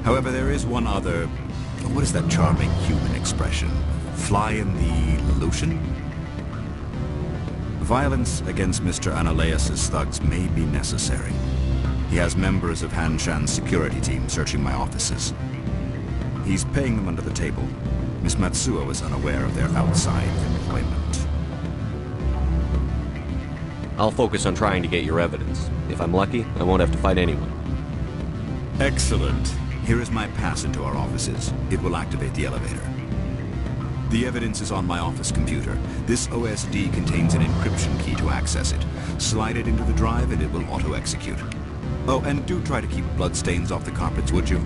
Speaker 22: However, there is one other... What is that charming human expression? Fly in the lotion? Violence against Mr. Ananias' thugs may be necessary. He has members of Han Shan's security team searching my offices. He's paying them under the table. Miss Matsuo is unaware of their outside employment.
Speaker 2: I'll focus on trying to get your evidence. If I'm lucky, I won't have to fight anyone.
Speaker 22: Excellent. Here is my pass into our offices. It will activate the elevator. The evidence is on my office computer. This OSD contains an encryption key to access it. Slide it into the drive and it will auto-execute. Oh, and do try to keep bloodstains off the carpets, would you?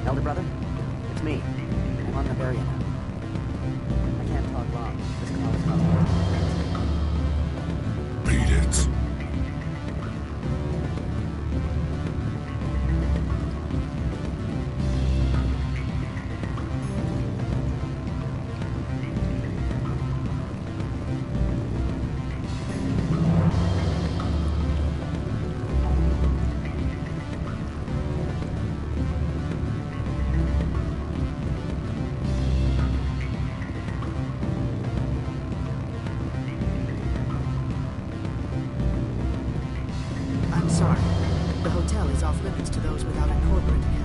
Speaker 3: Elder brother, it's me. I'm on Noveria now. I can't talk long. This call is costing.
Speaker 20: Beat it.
Speaker 5: Sorry. The hotel is off limits to those without a corporate account.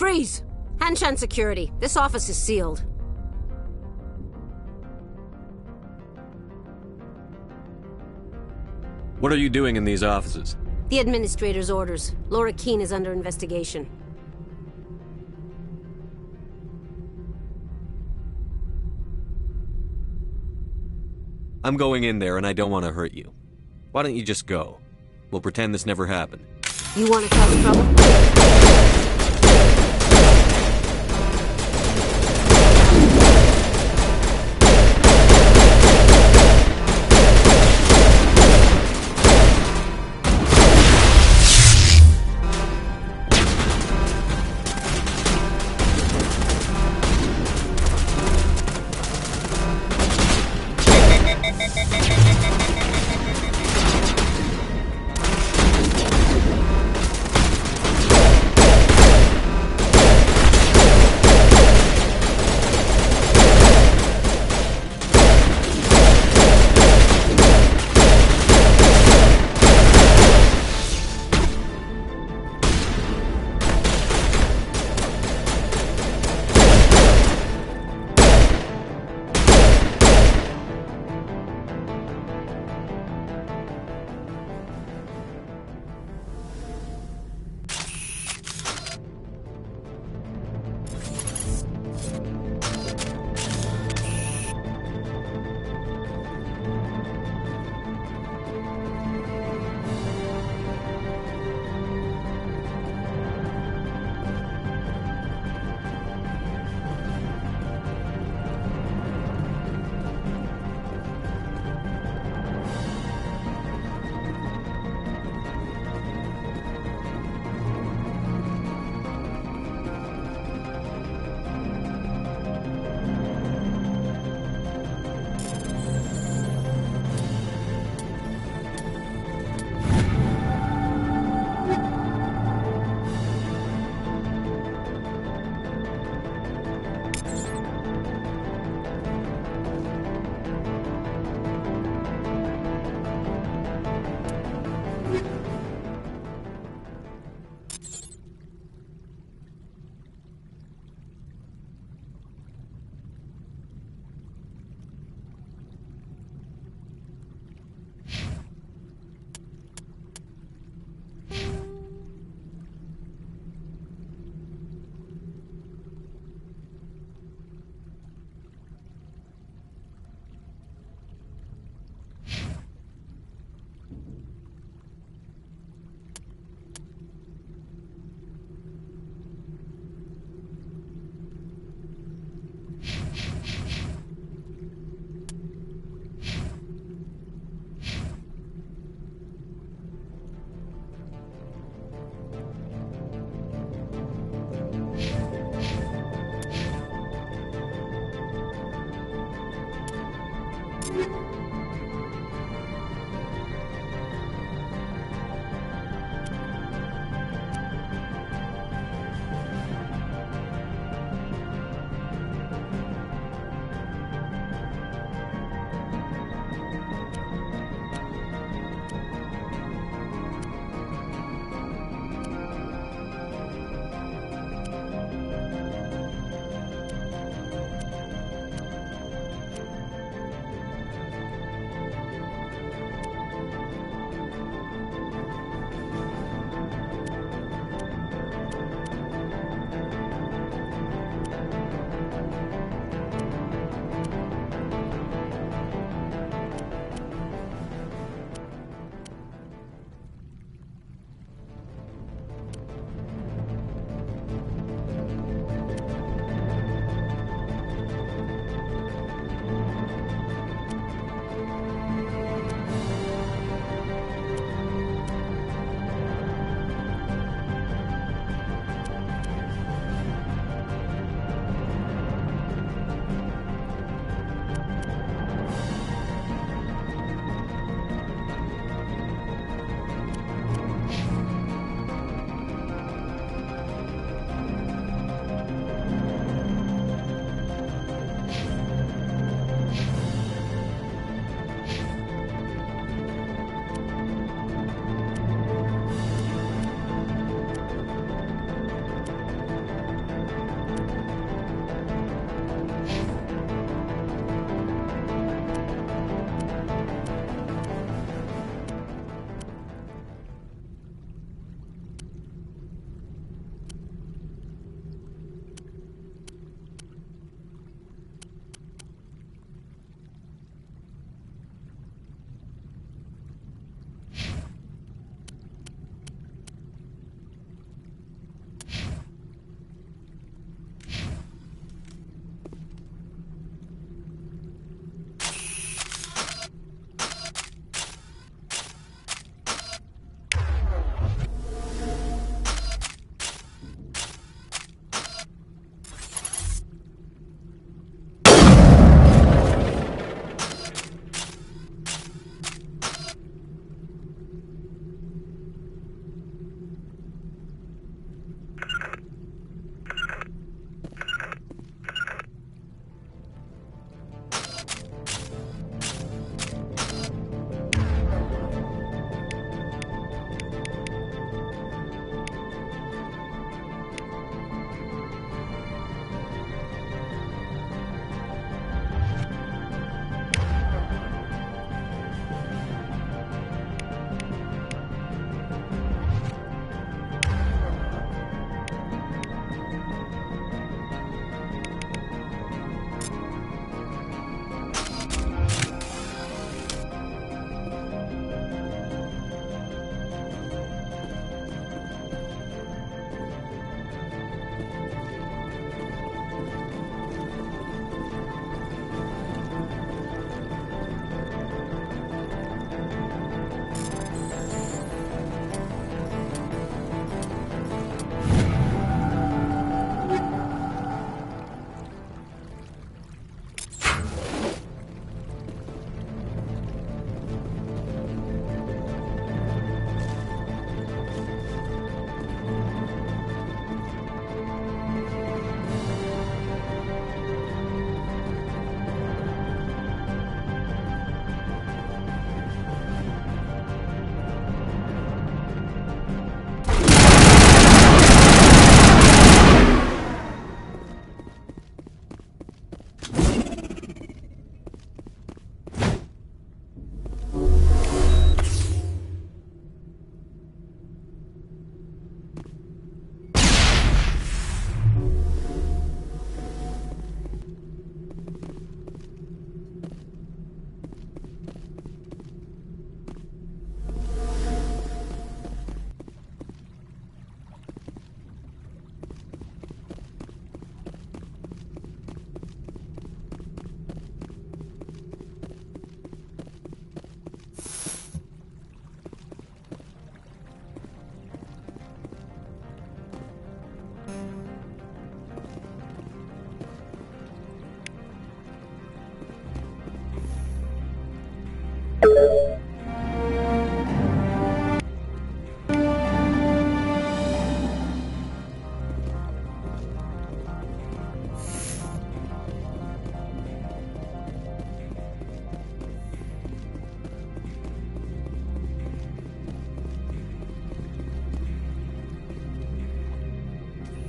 Speaker 1: Freeze! Hanshan Security. This office is sealed.
Speaker 2: What are you doing in these offices?
Speaker 1: The administrator's orders. Laura Keene is under investigation.
Speaker 2: I'm going in there and I don't want to hurt you. Why don't you just go? We'll pretend this never happened.
Speaker 1: You want to cause trouble?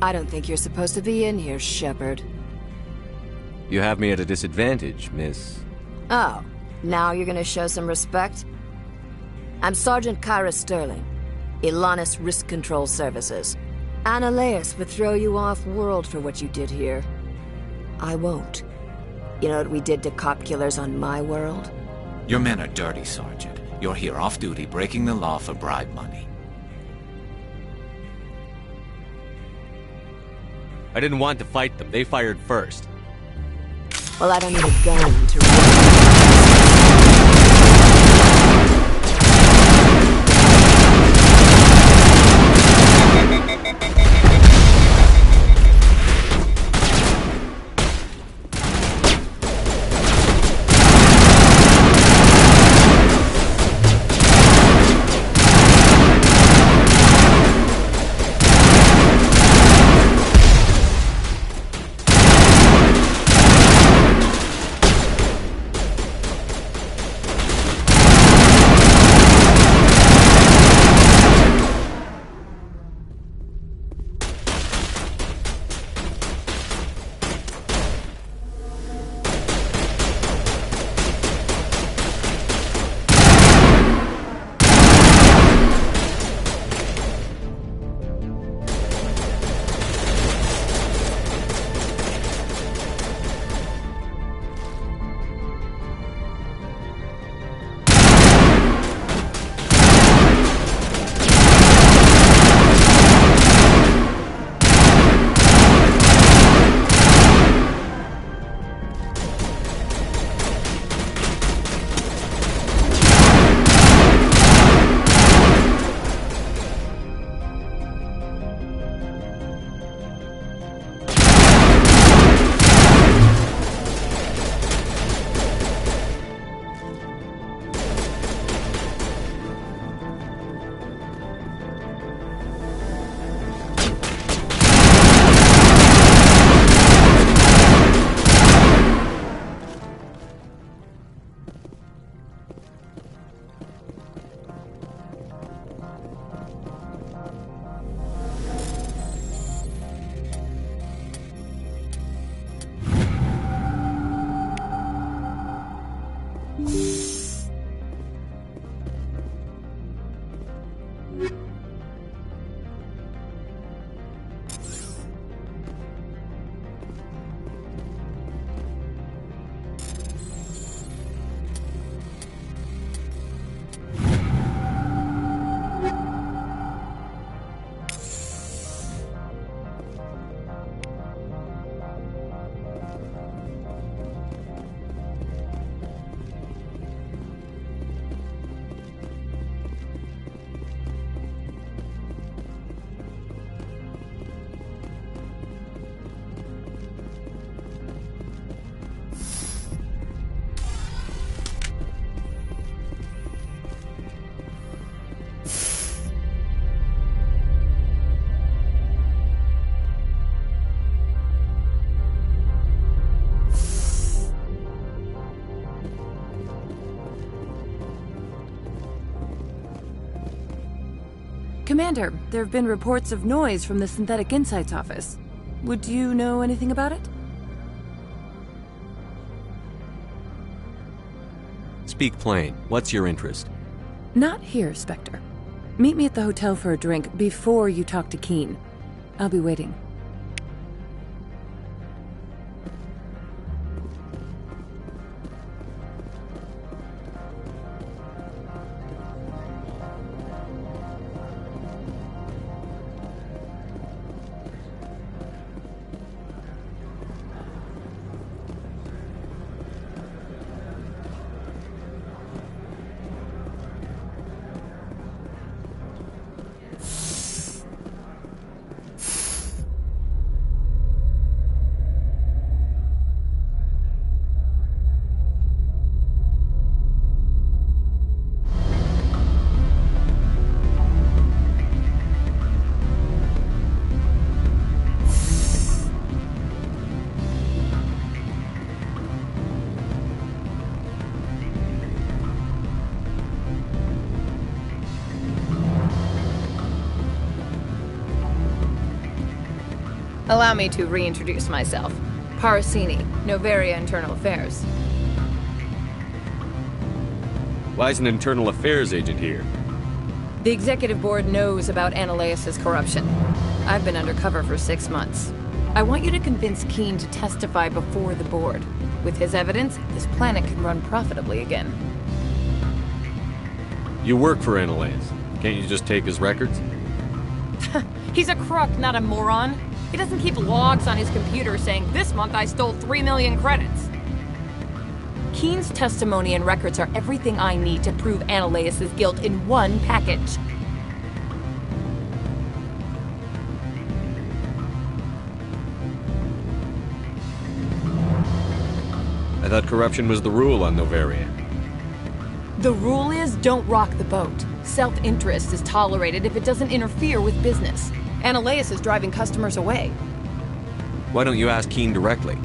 Speaker 8: I don't think you're supposed to be in here, Shepard.
Speaker 2: You have me at a disadvantage, miss.
Speaker 8: Oh, now you're gonna show some respect? I'm Sergeant Kyra Sterling, Ilanis Risk Control Services. Annaleus would throw you off-world for what you did here. I won't. You know what we did to cop killers on my world?
Speaker 7: Your men are dirty, Sergeant. You're here off-duty, breaking the law for bribe money.
Speaker 2: I didn't want to fight them. They fired first.
Speaker 8: Well, I don't need a gun to run.
Speaker 17: Commander, there have been reports of noise from the Synthetic Insights office. Would you know anything about it?
Speaker 2: Speak plain. What's your interest?
Speaker 17: Not here, Spectre. Meet me at the hotel for a drink before you talk to Keen. I'll be waiting.
Speaker 10: Allow me to reintroduce myself. Parasini, Noveria Internal Affairs.
Speaker 2: Why is an internal affairs agent here?
Speaker 10: The executive board knows about Ananias' corruption. I've been undercover for 6 months. I want you to convince Keene to testify before the board. With his evidence, this planet can run profitably again.
Speaker 2: You work for Ananias. Can't you just take his records?
Speaker 10: He's a crook, not a moron. He doesn't keep logs on his computer saying, "This month I stole 3 million credits." Keene's testimony and records are everything I need to prove Ananias' guilt in one package.
Speaker 2: I thought corruption was the rule on Noveria.
Speaker 10: The rule is, don't rock the boat. Self-interest is tolerated if it doesn't interfere with business. Ananias is driving customers away.
Speaker 2: Why don't you ask Keene directly?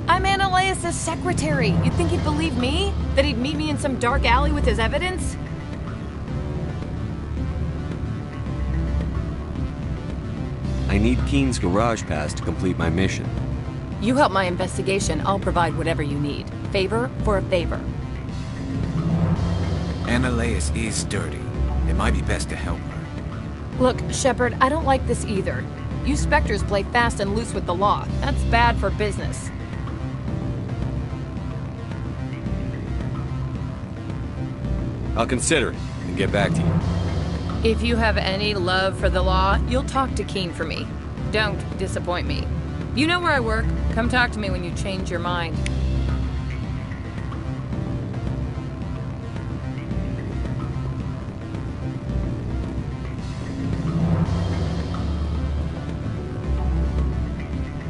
Speaker 10: I'm Ananias' secretary. You'd think he'd believe me? That he'd meet me in some dark alley with his evidence?
Speaker 2: I need Keene's garage pass to complete my mission.
Speaker 10: You help my investigation, I'll provide whatever you need. Favor for a favor.
Speaker 7: Ananias is dirty. It might be best to help her.
Speaker 10: Look, Shepard, I don't like this either. You Spectres play fast and loose with the law. That's bad for business.
Speaker 2: I'll consider it and get back to you.
Speaker 10: If you have any love for the law, you'll talk to Keene for me. Don't disappoint me. You know where I work. Come talk to me when you change your mind.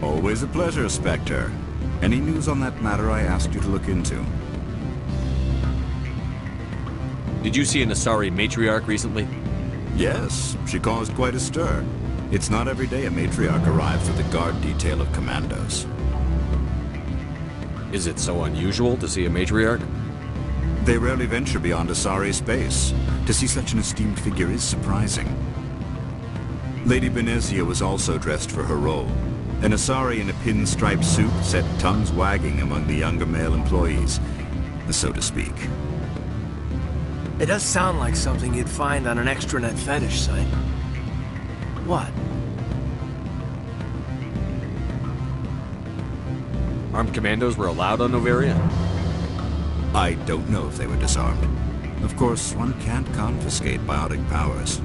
Speaker 22: Always a pleasure, Spectre. Any news on that matter I asked you to look into?
Speaker 2: Did you see an Asari matriarch recently?
Speaker 22: Yes, she caused quite a stir. It's not every day a matriarch arrives with a guard detail of commandos.
Speaker 2: Is it so unusual to see a matriarch?
Speaker 22: They rarely venture beyond Asari space. To see such an esteemed figure is surprising. Lady Benezia was also dressed for her role. An Asari in a pinstripe suit set tongues wagging among the younger male employees, so to speak.
Speaker 3: It does sound like something you'd find on an extranet fetish site. What?
Speaker 2: Armed commandos were allowed on Noveria?
Speaker 22: I don't know if they were disarmed. Of course, one can't confiscate biotic powers.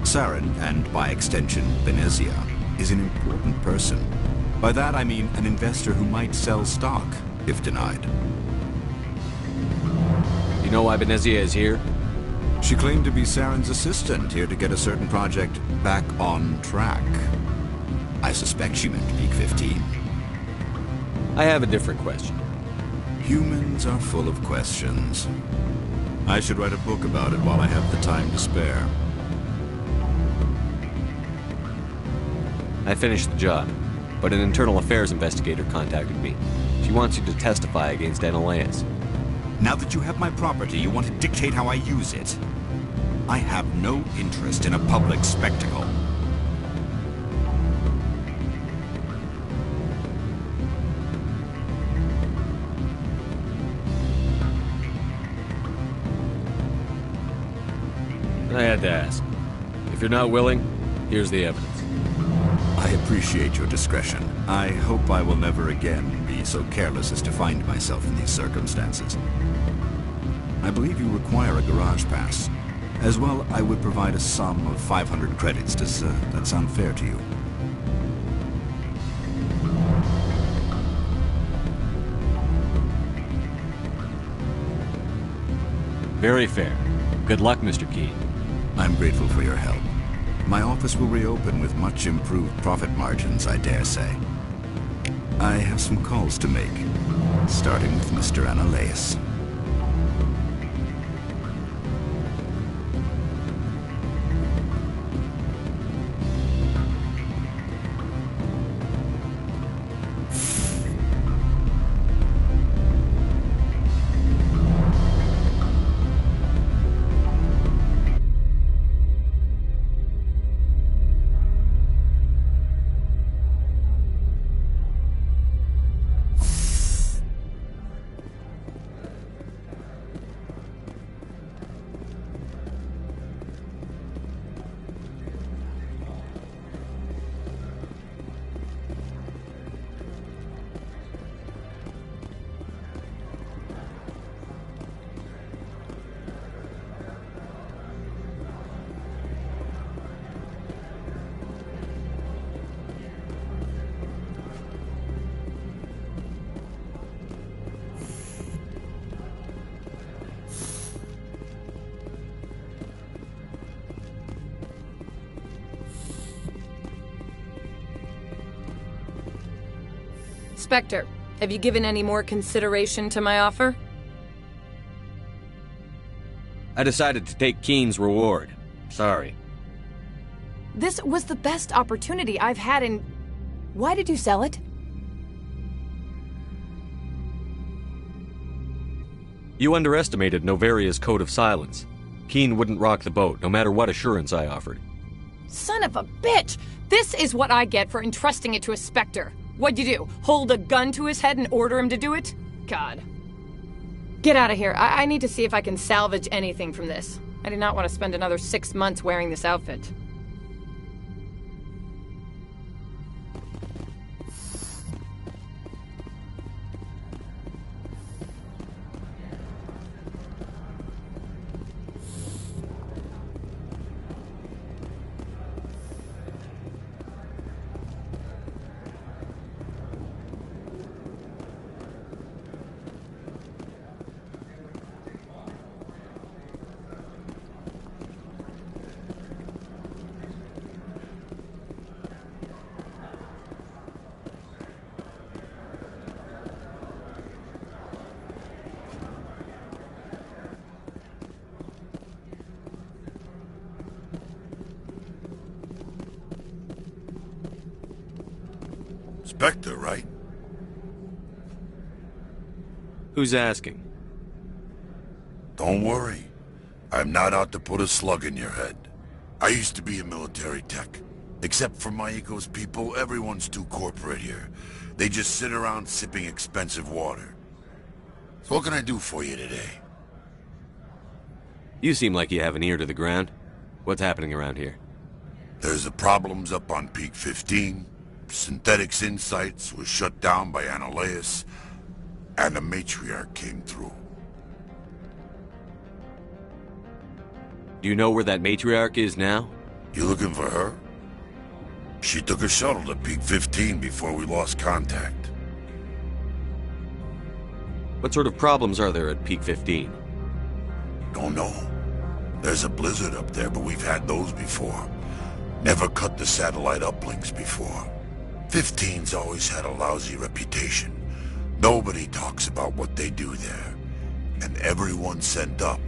Speaker 22: Saren, and by extension, Benezia, is an important person. By that I mean an investor who might sell stock, if denied.
Speaker 2: You know why Benezia is here?
Speaker 22: She claimed to be Saren's assistant, here to get a certain project back on track. I suspect she meant Peak 15.
Speaker 2: I have a different question.
Speaker 22: Humans are full of questions. I should write a book about it while I have the time to spare.
Speaker 2: I finished the job, but an internal affairs investigator contacted me. She wants you to testify against Ananias.
Speaker 22: Now that you have my property, you want to dictate how I use it. I have no interest in a public spectacle.
Speaker 2: I had to ask. If you're not willing, here's the evidence.
Speaker 22: I appreciate your discretion. I hope I will never again be so careless as to find myself in these circumstances. I believe you require a garage pass. As well, I would provide a sum of 500 credits. Does that sound fair to you?
Speaker 2: Very fair. Good luck, Mr. Keene.
Speaker 22: I'm grateful for your help. My office will reopen with much improved profit margins, I dare say. I have some calls to make, starting with Mr. Ananias.
Speaker 10: Spectre, have you given any more consideration to my offer?
Speaker 2: I decided to take Keen's reward. Sorry.
Speaker 10: This was the best opportunity I've had in... Why did you sell it?
Speaker 2: You underestimated Novaria's code of silence. Keen wouldn't rock the boat, no matter what assurance I offered.
Speaker 10: Son of a bitch! This is what I get for entrusting it to a Spectre. What'd you do? Hold a gun to his head and order him to do it? God. Get out of here. I need to see if I can salvage anything from this. I do not want to spend another 6 months wearing this outfit.
Speaker 20: Spectre, right?
Speaker 2: Who's asking?
Speaker 20: Don't worry. I'm not out to put a slug in your head. I used to be a military tech. Except for Maiko's people, everyone's too corporate here. They just sit around sipping expensive water. So what can I do for you today?
Speaker 2: You seem like you have an ear to the ground. What's happening around here?
Speaker 20: There's the problems up on Peak 15. Synthetics Insights was shut down by Analeus, and the Matriarch came through.
Speaker 2: Do you know where that Matriarch is now?
Speaker 20: You looking for her? She took a shuttle to Peak 15 before we lost contact.
Speaker 2: What sort of problems are there at Peak 15?
Speaker 20: Don't know. There's a blizzard up there, but we've had those before. Never cut the satellite uplinks before. 15's always had a lousy reputation. Nobody talks about what they do there. And everyone sent up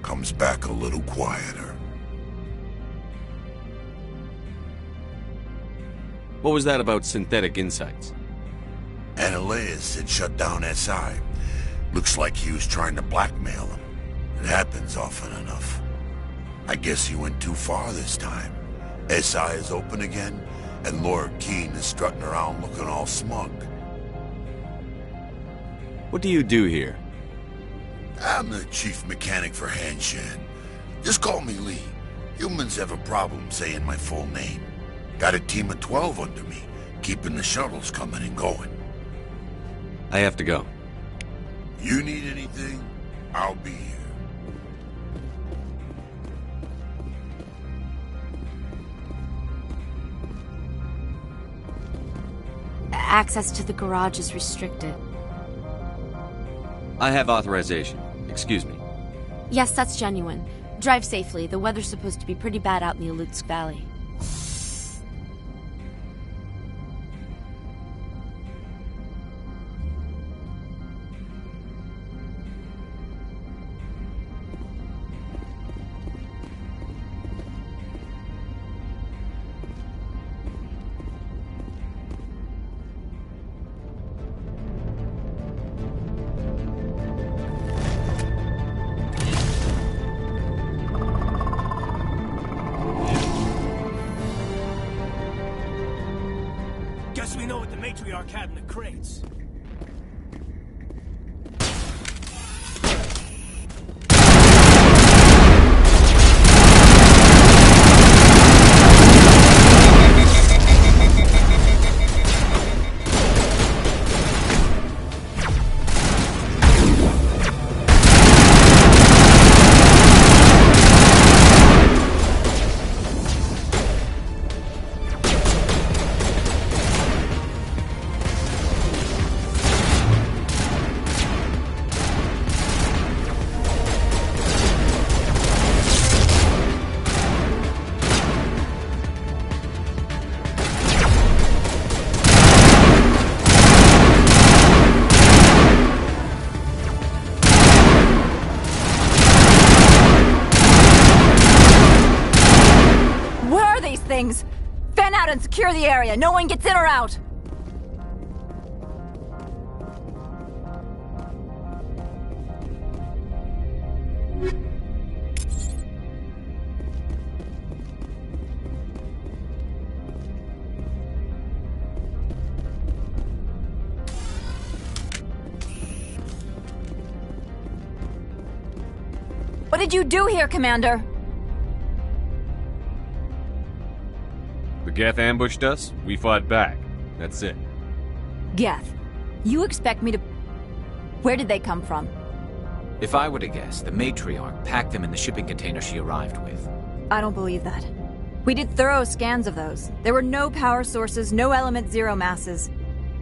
Speaker 20: comes back a little quieter.
Speaker 2: What was that about Synthetic Insights?
Speaker 20: Analeus had shut down SI. Looks like he was trying to blackmail him. It happens often enough. I guess he went too far this time. SI is open again, and Laura Keen is strutting around looking all smug.
Speaker 2: What do you do here?
Speaker 20: I'm the chief mechanic for Hanshan. Just call me Lee. Humans have a problem saying my full name. Got a team of 12 under me, keeping the shuttles coming and going.
Speaker 2: I have to go.
Speaker 20: You need anything, I'll be here.
Speaker 19: Access to the garage is restricted.
Speaker 2: I have authorization. Excuse me.
Speaker 19: Yes, that's genuine. Drive safely. The weather's supposed to be pretty bad out in the Alutsk Valley.
Speaker 3: Guess we know what the Matriarch had in the crates.
Speaker 14: out and secure the area. No one gets in or out. What did you do here, Commander?
Speaker 2: The Geth ambushed us, we fought back. That's it.
Speaker 14: Geth. You expect me to... Where did they come from?
Speaker 7: If I were to guess, the matriarch packed them in the shipping container she arrived with.
Speaker 14: I don't believe that. We did thorough scans of those. There were no power sources, no element zero masses.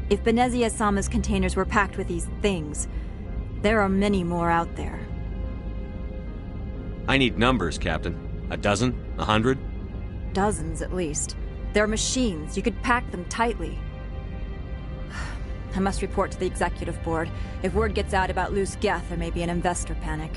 Speaker 14: If Benezia Sama's containers were packed with these things, there are many more out there.
Speaker 2: I need numbers, Captain. A dozen? 100?
Speaker 14: Dozens, at least. They're machines. You could pack them tightly. I must report to the executive board. If word gets out about loose Geth, there may be an investor panic.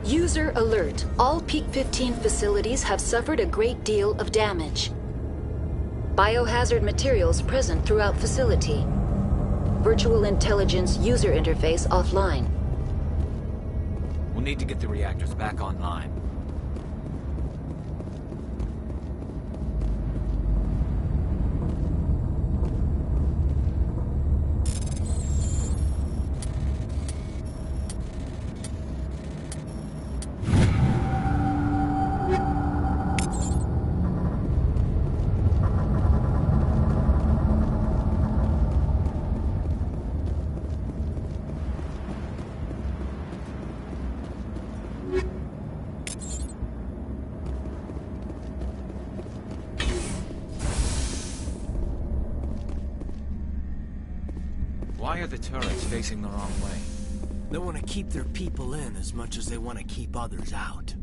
Speaker 13: User alert. All Peak 15 facilities have suffered a great deal of damage. Biohazard materials present throughout facility. Virtual intelligence user interface offline.
Speaker 7: We'll need to get the reactors back online. Why are the turrets facing the wrong way?
Speaker 3: They want to keep their people in as much as they want to keep others out.